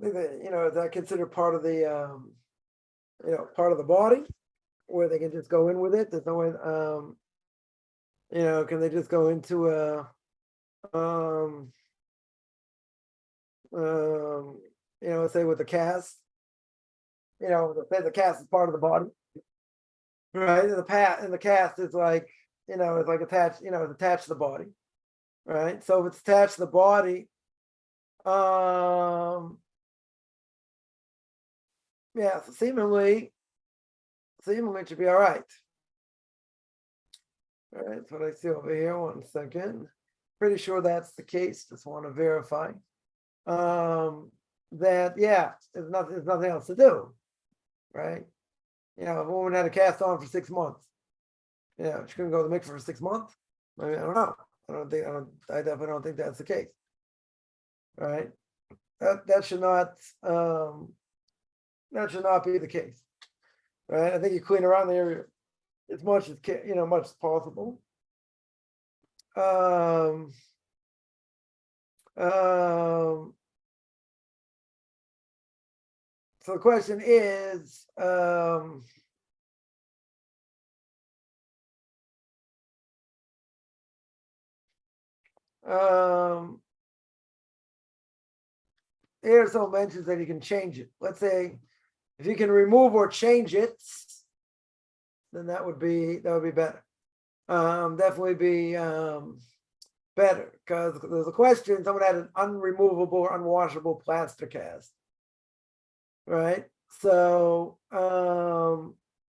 is that considered part of the, part of the body, where they can just go in with it? There's no way. Can they just go into say with the cast? The cast is part of the body, right? And the cast is like, it's like attached, it's attached to the body, right? So if it's attached to the body, so seemingly it should be all right. All right, that's what I see over here. 1 second. Pretty sure that's the case. Just want to verify. There's nothing else to do, right? If a woman had a cast on for 6 months, she couldn't go to the mikvah for 6 months. I mean, I don't know. I definitely don't think that's the case, right? That should not be the case. right? I think you clean around the area as much as much as possible. So the question is, here someone mentions that you can change it. Let's say if you can remove or change it, then that would be better. Definitely be better, because there's a question. Someone had an unremovable or unwashable plaster cast, right? So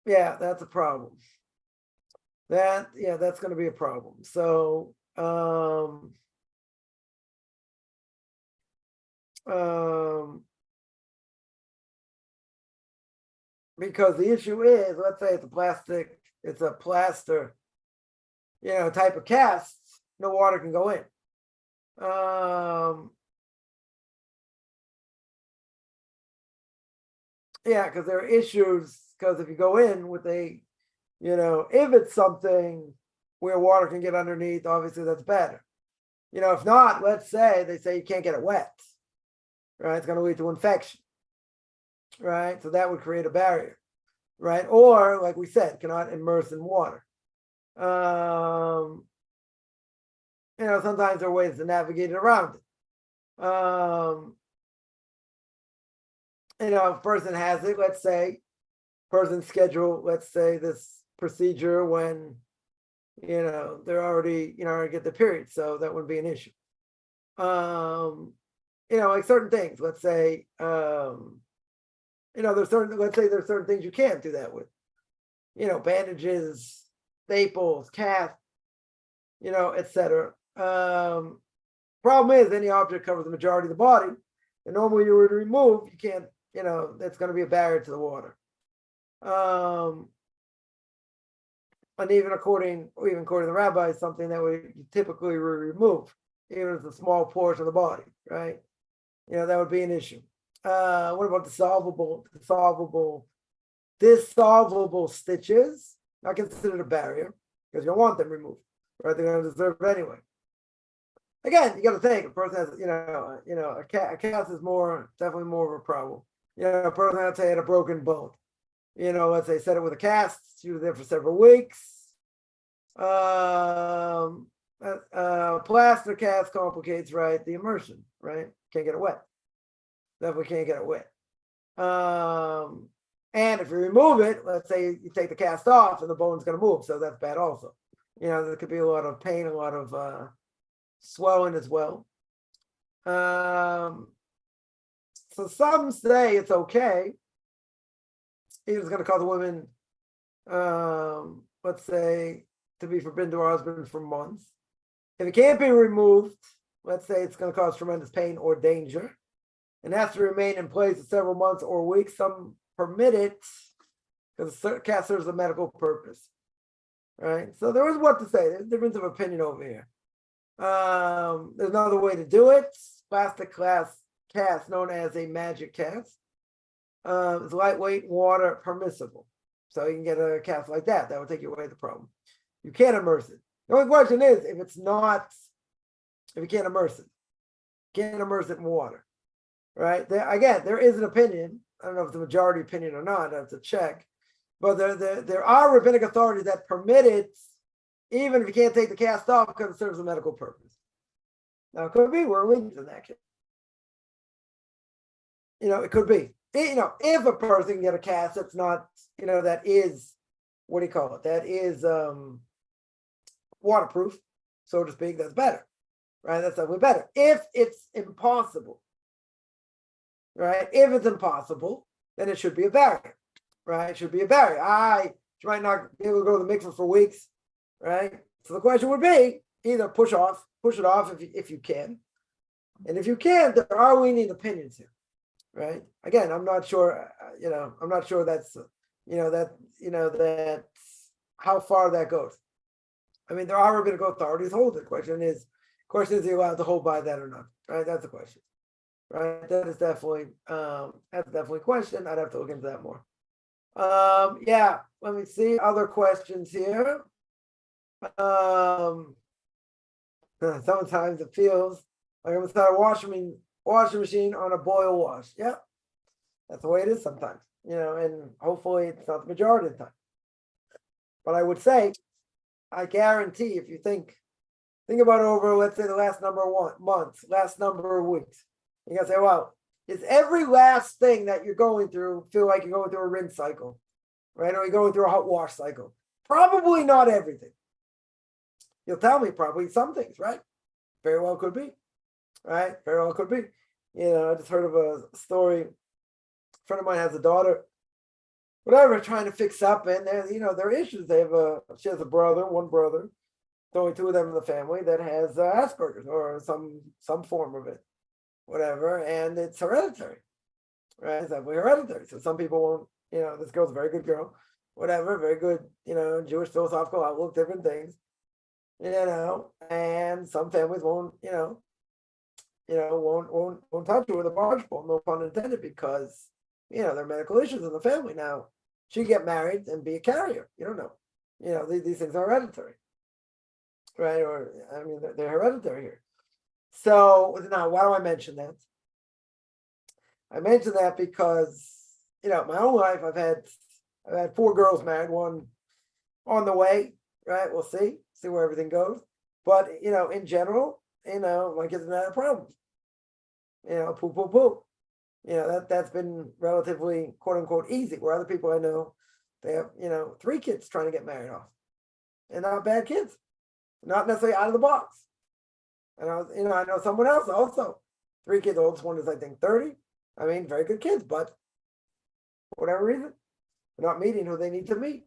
yeah, that's a problem. That's going to be a problem. So because the issue is, let's say it's a plaster, type of cast, no water can go in. Yeah, because there are issues, because if you go in with if it's something where water can get underneath, obviously that's better. If not, let's say they say you can't get it wet, right? It's going to lead to infection, right? So that would create a barrier, right? Or, like we said, cannot immerse in water. Sometimes there are ways to navigate it around it. If a person has it, let's say, person schedule, let's say, this procedure when, they're already, get the period, so that wouldn't be an issue. Like certain things, let's say, there's certain things you can't do that with, bandages, staples, cast, etc. Problem is, any object covers the majority of the body, and normally you would remove, you can't, that's going to be a barrier to the water. And even according to the rabbis, something that we typically remove, even if it's a small portion of the body, right? That would be an issue. What about dissolvable stitches? Not considered a barrier, because you don't want them removed, right? They're going to deserve it anyway. Again, you got to think, a person has, a cast is definitely more of a problem. A person, let's say, had a broken bone. Let's say set it with a cast, you were there for several weeks. Plaster cast complicates, right, the immersion, right? Can't get it wet. Definitely can't get it wet. And if you remove it, let's say you take the cast off and the bone's going to move, so that's bad also. There could be a lot of pain, a lot of swelling as well. So some say it's okay. He was going to call the woman, let's say, to be forbidden to her husband for months. If it can't be removed, let's say it's going to cause tremendous pain or danger, and has to remain in place for several months or weeks. Some permit it because the cast serves a medical purpose, right? So there is what to say. There's a difference of opinion over here. There's another way to do it. Plastic cast, known as a magic cast. It's lightweight, water permissible. So you can get a cast like that. That would take away the problem. You can't immerse it. The only question is if you can't immerse it. Can't immerse it in water. Right? There is an opinion. I don't know if it's a majority opinion or not. I have to check. But there are rabbinic authorities that permit it, even if you can't take the cast off because it serves a medical purpose. Now, it could be we're linked in that case. It could be. If a person can get a cast that's not, that is, what do you call it? That is waterproof, so to speak, that's better, right? That's definitely better. If it's impossible, right? If it's impossible, then it should be a barrier, right? It should be a barrier. You might not be able to go to the mikveh for weeks, right? So the question would be either push it off if you can, and if you can't, there are lenient opinions here. Right. Again, I'm not sure. I'm not sure that's that how far that goes. I mean, there are rabbinical authorities hold it. Question is he allowed to hold by that or not? Right. That's the question. Right. That is definitely a question. I'd have to look into that more. Yeah, let me see other questions here. Sometimes it feels like I'm inside a washing machine on a boil wash. Yeah, that's the way it is sometimes, and hopefully it's not the majority of the time. But I would say, I guarantee if you think about it over, let's say the last number of months, last number of weeks, you gotta say, well, is every last thing that you're going through feel like you're going through a rinse cycle, right? Or you're going through a hot wash cycle? Probably not everything. You'll tell me probably some things, right? Very well could be, right? Very well could be. I just heard of a story. A friend of mine has a daughter, whatever, trying to fix up, and there are issues. She has one brother. There's only two of them in the family that has Asperger's or some form of it, whatever, and it's hereditary, right? It's definitely hereditary. So some people won't, this girl's a very good girl, whatever, very good, Jewish philosophical outlook, different things, and some families won't touch her with a barge pole, no pun intended, because there are medical issues in the family. Now she get married and be a carrier. You don't know. These things are hereditary, right? Or I mean, they're hereditary here. So now, why do I mention that? I mention that because my own life, I've had 4 girls married, one on the way, right? We'll see where everything goes. But in general, my kids have not had problems. Poo. That's been relatively quote unquote easy. Where other people I know, they have 3 kids trying to get married off, and not bad kids, not necessarily out of the box. And I know someone else also, 3 kids. The oldest one is I think 30. I mean, very good kids, but for whatever reason, they're not meeting who they need to meet.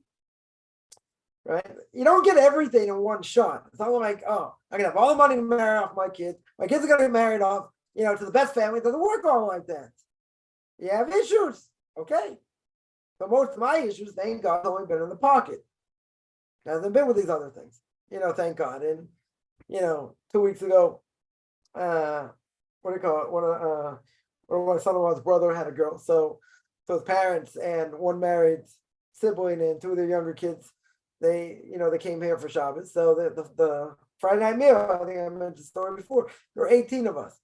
Right? You don't get everything in one shot. It's not like, oh, I can have all the money to marry off my kids. My kids are going to get married off, to the best family. It doesn't work all like that. You have issues. Okay. So most of my issues, thank God, have only been in the pocket. It hasn't been with these other things, thank God. And, 2 weeks ago, what do you call it? One of my son-in-law's brother had a girl. So his parents and one married sibling and 2 of their younger kids, they came here for Shabbos. So the Friday night meal, I think I mentioned the story before, there were 18 of us.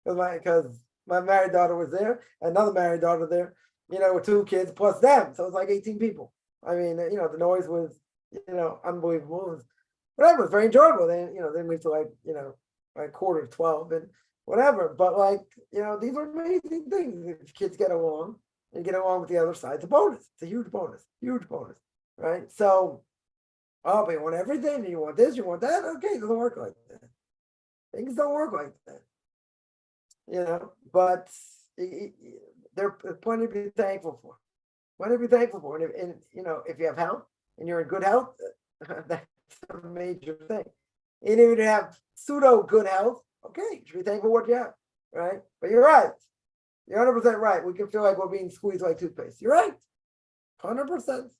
Because my married daughter was there, another married daughter there, with 2 kids plus them. So it was like 18 people. I mean, the noise was, unbelievable. It was, whatever, it was very enjoyable. Then, then we leave to like 11:45 and whatever. But these are amazing things. If kids get along and get along with the other side, it's a bonus. It's a huge bonus, right? So, but you want everything, and you want this, you want that. Okay, it doesn't work like that. Things don't work like that. But there's plenty to be thankful for. And if you have health and you're in good health, that's a major thing. And if you have pseudo good health, okay, you should be thankful for what you have, right? But you're right. You're 100% right. We can feel like we're being squeezed like toothpaste. You're right. 100%.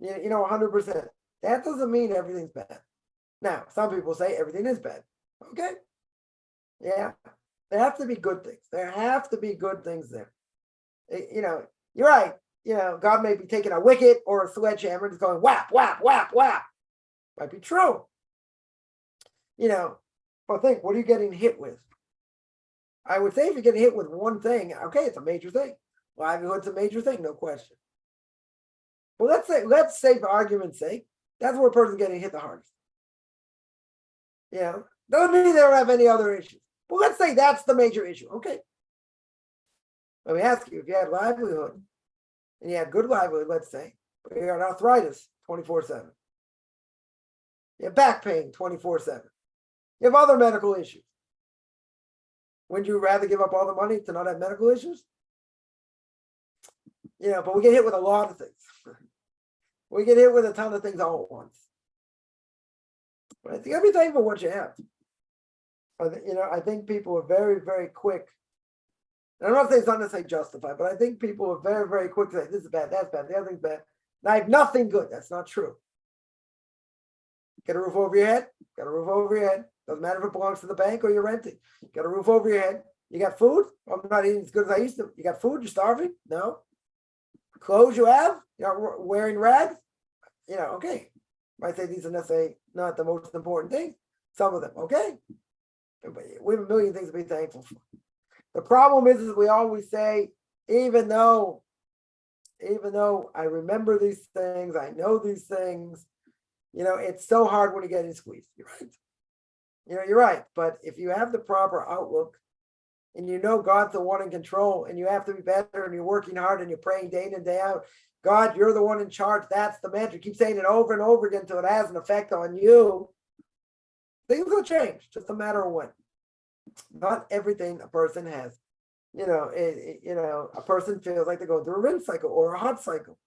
100%. That doesn't mean everything's bad. Now, some people say everything is bad. Okay. Yeah. There have to be good things. There have to be good things there. You're right. God may be taking a wicket or a sledgehammer and just going whap, whap, whap, whap. Might be true. But think, what are you getting hit with? I would say if you're getting hit with one thing, okay, it's a major thing. Livelihood's a major thing, no question. But let's say for argument's sake, that's where a person's getting hit the hardest. Doesn't mean they don't have any other issues. But let's say that's the major issue. Okay. Let me ask you, if you had livelihood and you had good livelihood, let's say, but you got arthritis 24/7. You have back pain 24/7. You have other medical issues. Wouldn't you rather give up all the money to not have medical issues? But we get hit with a lot of things. We get hit with a ton of things all at once. But you gotta be thankful for what you have. I think people are very, very quick. And I'm not saying it's not necessarily justified, but I think people are very, very quick to say, this is bad, that's bad, the other thing's bad. And I have nothing good. That's not true. Get a roof over your head. Got a roof over your head. Doesn't matter if it belongs to the bank or you're renting. Got a roof over your head. You got food? I'm not eating as good as I used to. You got food? You're starving? No. Clothes you have, wearing rags, okay. Might say these are necessarily not the most important things. Some of them, okay. But we have a million things to be thankful for. The problem is we always say, even though I remember these things, I know these things, it's so hard when you get in squeezed. You're right. You're right. But if you have the proper outlook and God's the one in control and you have to be better and you're working hard and you're praying day in and day out, God, you're the one in charge. That's the mantra. Keep saying it over and over again until it has an effect on you. Things will change, just a matter of when. Not everything a person has. A person feels like they're going through a rinse cycle or a hot cycle.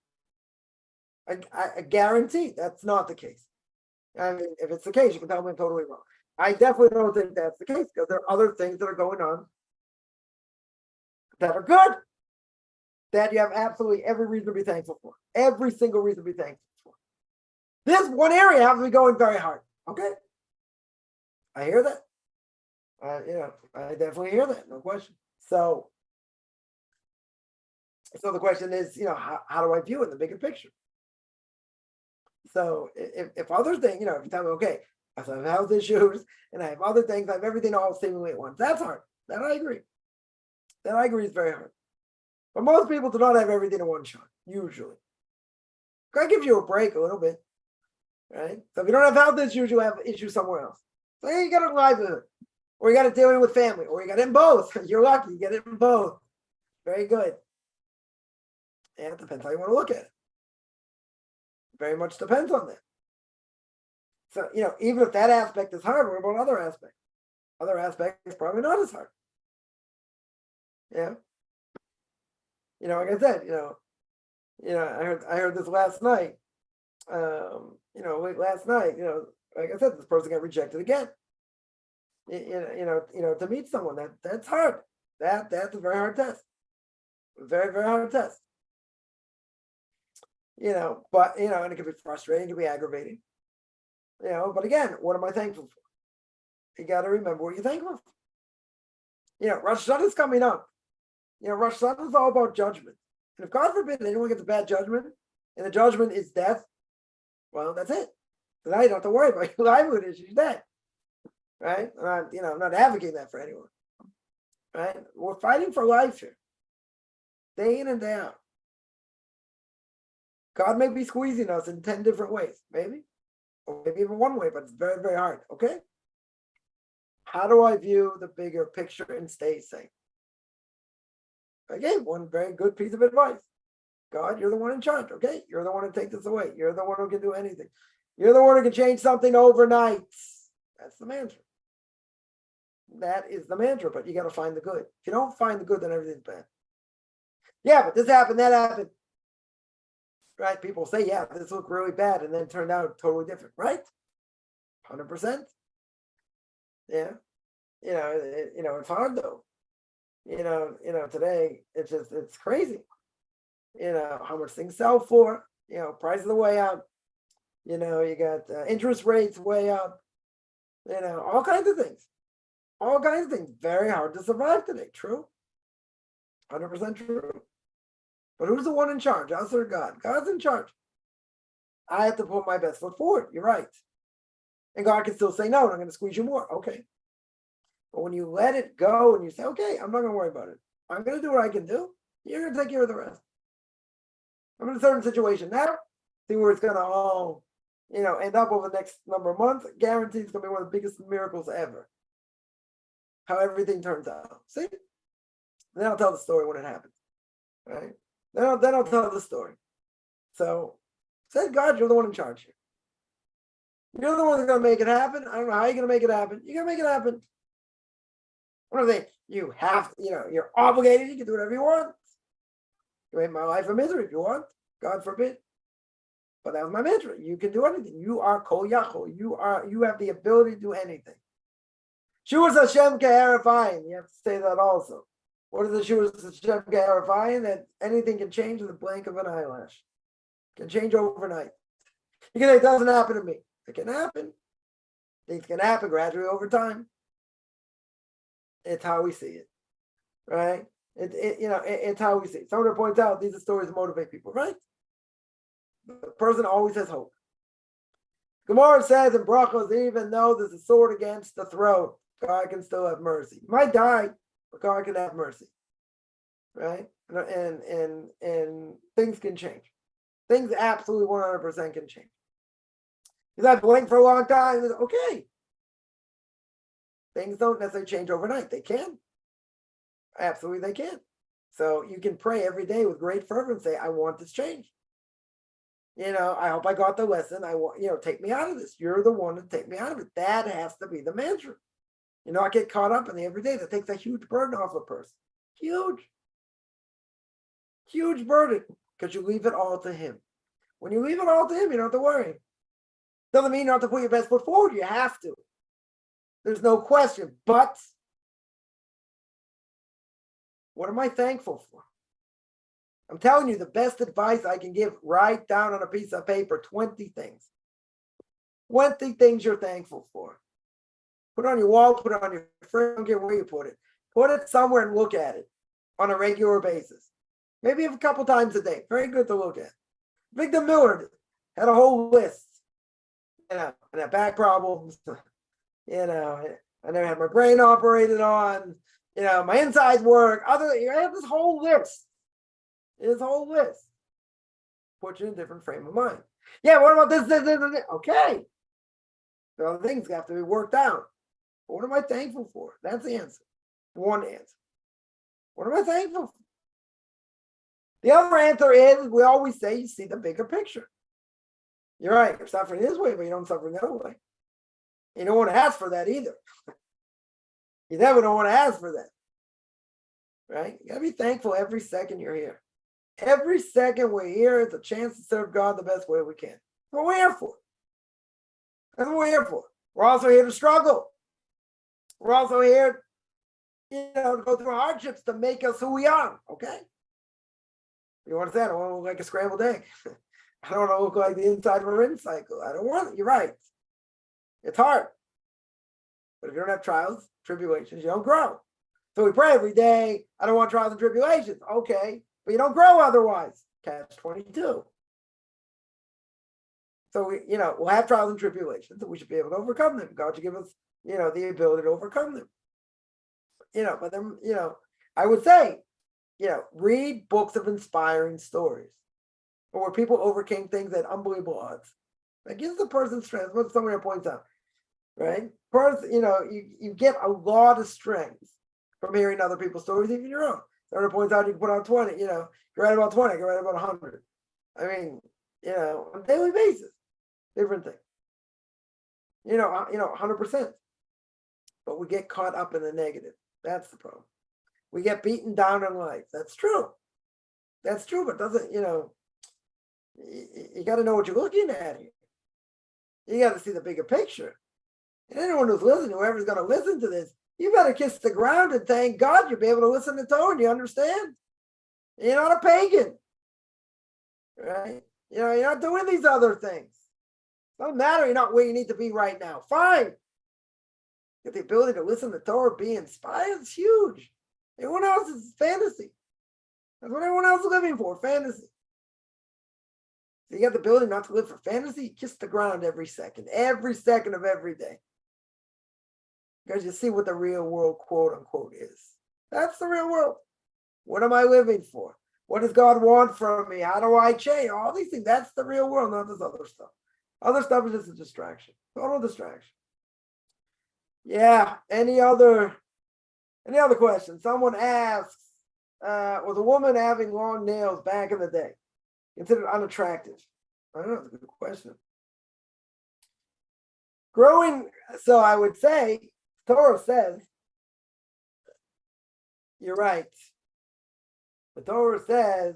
I guarantee that's not the case. I mean, if it's the case, you can tell me I'm totally wrong. I definitely don't think that's the case because there are other things that are going on that are good that you have absolutely every reason to be thankful for. Every single reason to be thankful for. This one area has to be going very hard. Okay. I hear that. I definitely hear that. No question. So the question is, how do I view it in the bigger picture? So if other things, if you tell me, okay, I have health issues and I have other things, I have everything all seemingly at once. That's hard. That I agree. That I agree is very hard. But most people do not have everything in one shot, usually. God gives you a break a little bit, right? So if you don't have health issues, you have issues somewhere else. So you got a livelihood, or you got to deal with family, or you got it in both. You're lucky, you get it in both. Very good. And it depends how you want to look at it. Very much depends on that. So, even if that aspect is hard, what about other aspects? Other aspects probably not as hard. Yeah. Like I said, I heard this last night. Late last night, like I said, this person got rejected again. To meet someone that's hard. That's a very hard test. Very, very hard test. But and it can be frustrating, it can be aggravating. But again, what am I thankful for? You got to remember what you're thankful for. Rosh Hashanah is coming up. Rosh Hashanah is all about judgment. And if God forbid anyone gets a bad judgment, and the judgment is death, well, that's it. So now you don't have to worry about your livelihood issues, dead. Right? I'm not advocating that for anyone. Right? We're fighting for life here. Day in and day out. God may be squeezing us in 10 different ways, maybe. Or maybe even one way, but it's very, very hard. Okay? How do I view the bigger picture and stay safe? Again, one very good piece of advice. God, you're the one in charge, okay? You're the one who takes this away. You're the one who can do anything. You're the one who can change something overnight. That's the mantra. That is the mantra, but you got to find the good. If you don't find the good, then everything's bad. Yeah, but this happened, that happened. Right? People say, yeah, this looked really bad, and then it turned out totally different, right? 100%. Yeah. It's hard though. Today it's crazy. How much things sell for. Prices are way up. You got interest rates way up. All kinds of things. All kinds of things. Very hard to survive today. True. 100% true. But who's the one in charge? Us or God? God's in charge. I have to put my best foot forward. You're right. And God can still say, no, I'm going to squeeze you more. Okay. But when you let it go and you say, okay, I'm not going to worry about it. I'm going to do what I can do. You're going to take care of the rest. I'm in a certain situation now. See where it's going to all, end up over the next number of months. Guaranteed it's going to be one of the biggest miracles ever. How everything turns out. See? Then I'll tell the story when it happens. Right? Then I'll tell the story. So, say, God, you're the one in charge here. You're the one that's going to make it happen. I don't know how you're going to make it happen. You're going to make it happen. What do they? You have, you're obligated. You can do whatever you want. You make my life a misery if you want. God forbid. But that was my mantra. You can do anything. You are kol yachol. You have the ability to do anything. Shuas Hashem ke'erafayim. You have to say that also. What is the Shuas Hashem ke'erafayim? That anything can change in the blink of an eyelash. It can change overnight. You can say it doesn't happen to me. It can happen. Things can happen gradually over time. It's how we see it, right? It's how we see. Someone points out these are stories that motivate people, right? The person always has hope. Gemara says in Brachos, even though there's a sword against the throat, God can still have mercy. You might die, but God can have mercy, right? And things can change. Things absolutely 100% can change. Because I've blinked for a long time. Okay. Things don't necessarily change overnight. They can. Absolutely, they can. So you can pray every day with great fervor and say, I want this change. I hope I got the lesson. I want, take me out of this. You're the one to take me out of it. That has to be the mantra. I get caught up in the everyday. That takes a huge burden off a person. Huge burden, because you leave it all to him. When you leave it all to him, you don't have to worry. Doesn't mean you don't have to put your best foot forward. You have to. There's no question. But what am I thankful for? I'm telling you, the best advice I can give, write down on a piece of paper 20 things. 20 things you're thankful for. Put it on your wall, put it on your fridge, I don't care where you put it. Put it somewhere and look at it on a regular basis. Maybe a couple times a day. Very good to look at. Victor Miller had a whole list. And had back problems. I never had my brain operated on. My insides work. I have this whole list. His whole list. Put you in a different frame of mind. Yeah, what about this? Okay. The other things have to be worked out. What am I thankful for? That's the answer. One answer. What am I thankful for? The other answer is, we always say, you see the bigger picture. You're right. You're suffering this way, but you don't suffer the other way. You don't want to ask for that either. You never don't want to ask for that. Right? You got to be thankful every second you're here. Every second we're here is a chance to serve God the best way we can. That's what we're here for. That's what we're here for. We're also here to struggle. We're also here, to go through hardships to make us who we are. Okay? You want to say, I don't want to look like a scrambled egg. I don't want to look like the inside of a rinse cycle. I don't want it. You're right. It's hard. But if you don't have trials, tribulations, you don't grow. So we pray every day, I don't want trials and tribulations. Okay. But you don't grow otherwise. Catch 22. So we'll have trials and tribulations, and we should be able to overcome them. God should give us, the ability to overcome them. But then, I would say, read books of inspiring stories, or where people overcame things at unbelievable odds. That gives the person strength. What somebody points out, right? First, you get a lot of strength from hearing other people's stories, even your own. Somebody points out you can put out 20, you write about 20, you can write about 100. I mean, on a daily basis, different thing. 100%. But we get caught up in the negative. That's the problem. We get beaten down in life. That's true. That's true, but doesn't, you got to know what you're looking at here. You got to see the bigger picture. And anyone who's listening, whoever's going to listen to this, you better kiss the ground and thank God you'll be able to listen to Torah and you understand. You're not a pagan. Right? You're not doing these other things. It doesn't matter you're not where you need to be right now. Fine. Get the ability to listen to Torah, be inspired, it's huge. Everyone else is fantasy. That's what everyone else is living for, fantasy. So you got the ability not to live for fantasy, kiss the ground every second of every day. Because you see what the real world, quote unquote, is. That's the real world. What am I living for? What does God want from me? How do I change? All these things, that's the real world, not this other stuff. Other stuff is just a distraction. Total distraction. Yeah. Any other questions? Someone asks, was a woman having long nails back in the day considered unattractive? I don't know, it's a good question. So I would say, Torah says, you're right. The Torah says,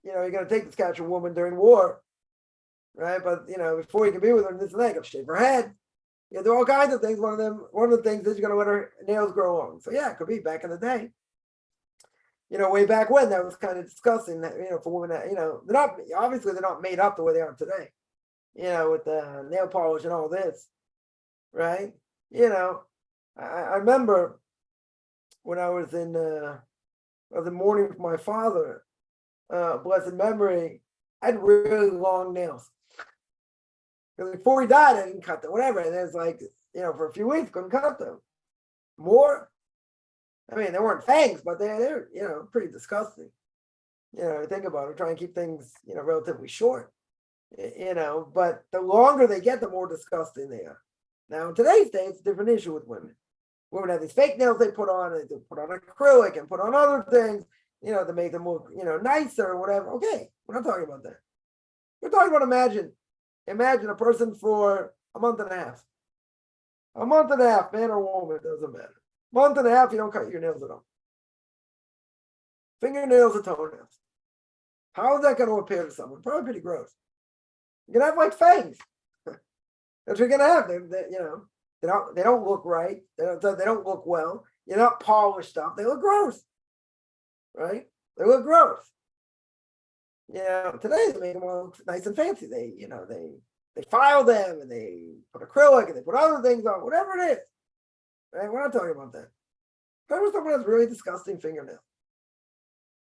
you're going to take this captured woman during war, right? But, before you can be with her, this and that, you got to shave her head. You do all kinds of things. One of the things is you're going to let her nails grow long. So yeah, it could be back in the day. Way back when that was kind of disgusting that, for women that, they're not made up the way they are today, with the nail polish and all this, right? I remember when I was in I was in mourning for my father, blessed memory. I had really long nails. Because before he died, I didn't cut them, whatever. And it's like, for a few weeks, couldn't cut them. More. I mean, they weren't fangs, but they're pretty disgusting. You think about it, try and keep things, relatively short. But the longer they get, the more disgusting they are. Now, in today's day, it's a different issue with women. Women have these fake nails they put on, and they put on acrylic and put on other things, to make them look, nicer or whatever. Okay, we're not talking about that. We're talking about imagine a person for a month and a half. A month and a half, man or woman, it doesn't matter. Month and a half, you don't cut your nails at all. Fingernails and toenails. How is that going to appear to someone? Probably pretty gross. You're gonna have like fangs. That's what you're gonna have. They don't look right. They don't look well. You're not polished up. They look gross, right? They look gross. Today they make them all nice and fancy. They file them and they put acrylic and they put other things on, whatever it is. Right? We're not talking about that. Talking about someone has really disgusting fingernails,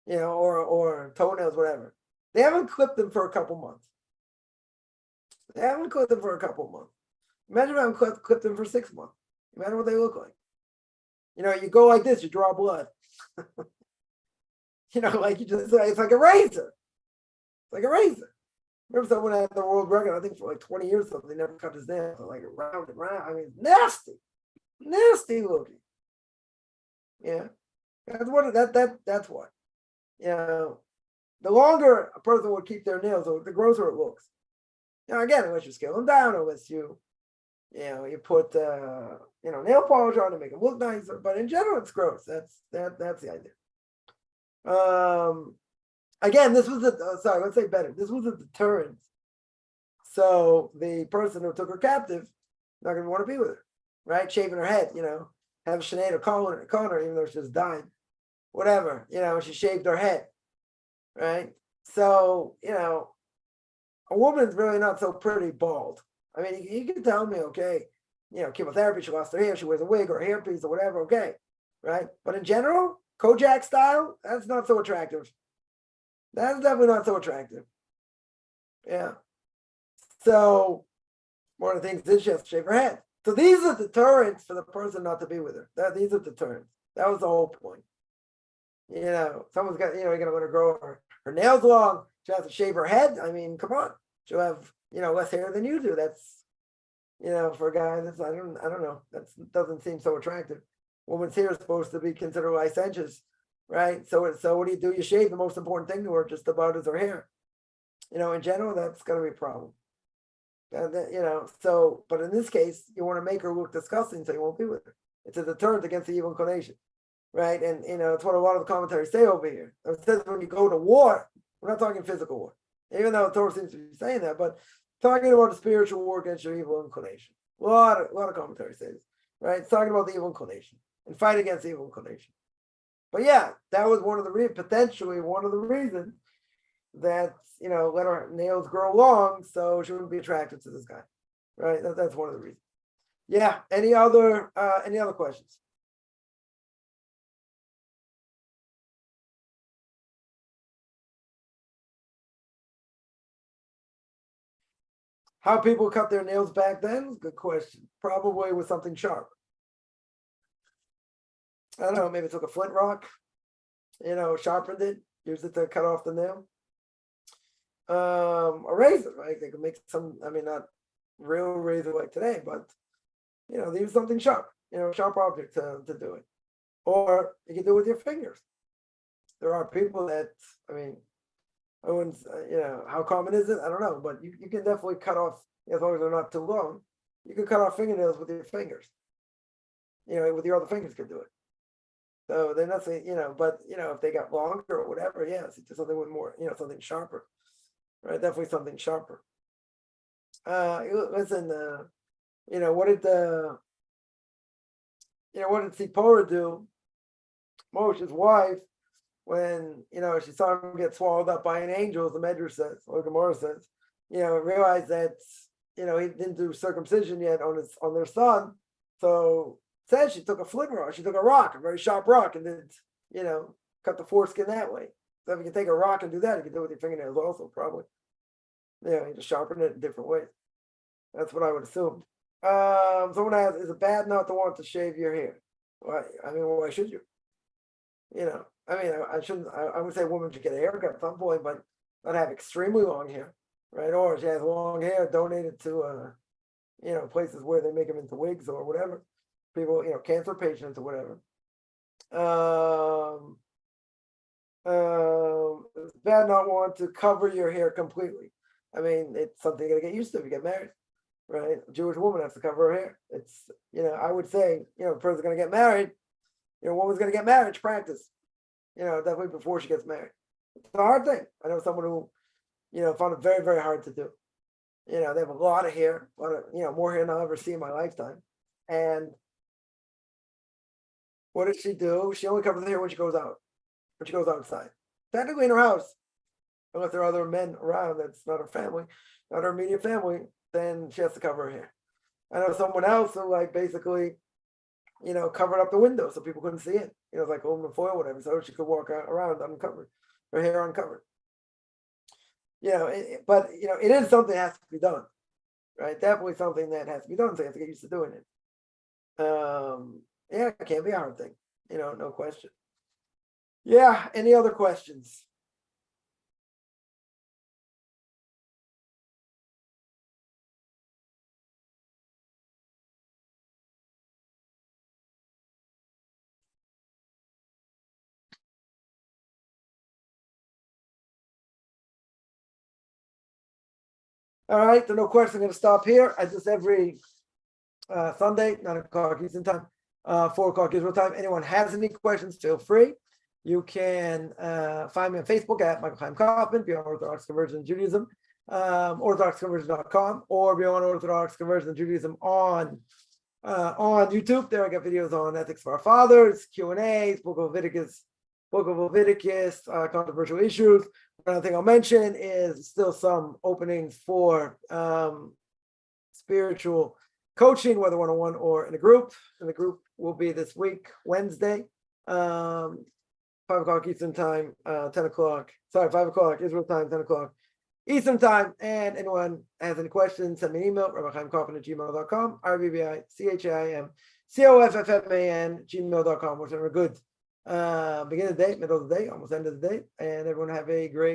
or toenails, whatever. They haven't clipped them for a couple months. They haven't clipped them for a couple months. Imagine if I haven't clipped them for 6 months. Imagine what they look like. You go like this, you draw blood. Like it's like a razor. It's like a razor. Remember someone had the world record, I think for like 20 years or something, they never cut his nails, like round and round. I mean, nasty. Nasty looking. Yeah. That's what. That's what. The longer a person would keep their nails, the grosser it looks. Again, unless you scale them down, unless you put nail polish on to make them look nicer. But in general, it's gross. That's the idea. Again, this was let's say better. This was a deterrent. So the person who took her captive not going to want to be with her, right? Shaving her head, have Sinead or calling her, even though she just died, whatever. She shaved her head, right? So a woman's really not so pretty bald. I mean, you can tell me, okay, chemotherapy, she lost her hair, she wears a wig or a hairpiece or whatever, okay, right? But in general, Kojak style, that's not so attractive. That's definitely not so attractive. Yeah. So one of the things is she has to shave her head. So these are deterrents for the person not to be with her. These are deterrents. That was the whole point. Someone's got, you're going to let her grow her nails long. She has to shave her head. I mean, come on. She'll have, less hair than you do. That's, for a guy, that's, I don't know. That doesn't seem so attractive. Woman's hair is supposed to be considered licentious, right? So what do? You shave the most important thing to her just about is her hair. In general, that's going to be a problem. But in this case, you want to make her look disgusting so you won't be with her. It's a deterrent against the evil inclination, right? And, it's what a lot of the commentaries say over here. It says when you go to war, we're not talking physical war, even though the Torah seems to be saying that, but talking about the spiritual war against your evil inclination. A lot of commentaries say this, right? It's talking about the evil inclination and fight against the evil inclination. But yeah, that was potentially one of the reasons that, let her nails grow long so she wouldn't be attracted to this guy, right? That's one of the reasons. Yeah. Any other questions? How people cut their nails back then? Good question. Probably with something sharp. I don't know, maybe took a flint rock, sharpened it, used it to cut off the nail. A razor, right? They could make some, not real razor like today, but they use something sharp, sharp object to do it. Or you can do it with your fingers. There are people that, I wouldn't, how common is it? I don't know, but you can definitely cut off, as long as they're not too long, you can cut off fingernails with your fingers. With your other fingers can do it. So they're not saying, but if they got longer or whatever, yes, it's just something with more, something sharper, right? Definitely something sharper. Listen, what did Zipporah do? Moshe's wife, when she saw him get swallowed up by an angel, as the Medrash says, or Gemara says, realized that he didn't do circumcision yet on their son. So says she took a flint rock, she took a rock, a very sharp rock, and did cut the foreskin that way. So if you can take a rock and do that, you can do it with your fingernails also, probably. Yeah, you just sharpen it in different ways. That's what I would assume. Someone asks, is it bad not to want to shave your hair? Why? I mean, why should you? I shouldn't. I would say a woman should get a haircut at some point, but not have extremely long hair, right? Or if she has long hair, donate it to places where they make them into wigs or whatever. People, cancer patients or whatever. It's bad not want to cover your hair completely. I mean, it's something you gotta get used to if you get married, right? A Jewish woman has to cover her hair. It's, I would say, the person's gonna get married, woman's gonna get married, she practice, definitely before she gets married. It's a hard thing. I know someone who, found it very, very hard to do. They have a lot of hair, more hair than I'll ever see in my lifetime. And what does she do? She only covers the hair when she goes out, when she goes outside. Technically in her house, unless there are other men around, that's not her family, not her immediate family, then she has to cover her hair. I know someone else who basically, covered up the window so people couldn't see it. Like aluminum foil, whatever, so she could walk around uncovered, her hair uncovered. But it is something that has to be done, right? Definitely something that has to be done, so you have to get used to doing it. Yeah, it can be a hard thing, no question. Yeah, any other questions? All right, so no question. I'm going to stop here. I just every Sunday, 9:00 Eastern time, 4:00 Israel time. Anyone has any questions, feel free. You can find me on Facebook at Michael Chaim Kaufman, Beyond Orthodox Conversion Judaism, orthodoxconversion.com, or Beyond Orthodox Conversion Judaism on YouTube. There I got videos on ethics for our fathers, Q&As, Book of Leviticus, controversial issues. Another thing I'll mention is still some openings for spiritual coaching, whether one-on-one or in a group. And the group will be this week, Wednesday, 5:00 Eastern time, 5:00 Israel time, 10:00 Eastern time. And anyone has any questions, send me an email, rabbichaimkaufman@gmail.com, RBBICHAIMCOFFMAN, gmail.com. We're having a good beginning of the day, middle of the day, almost end of the day. And everyone have a great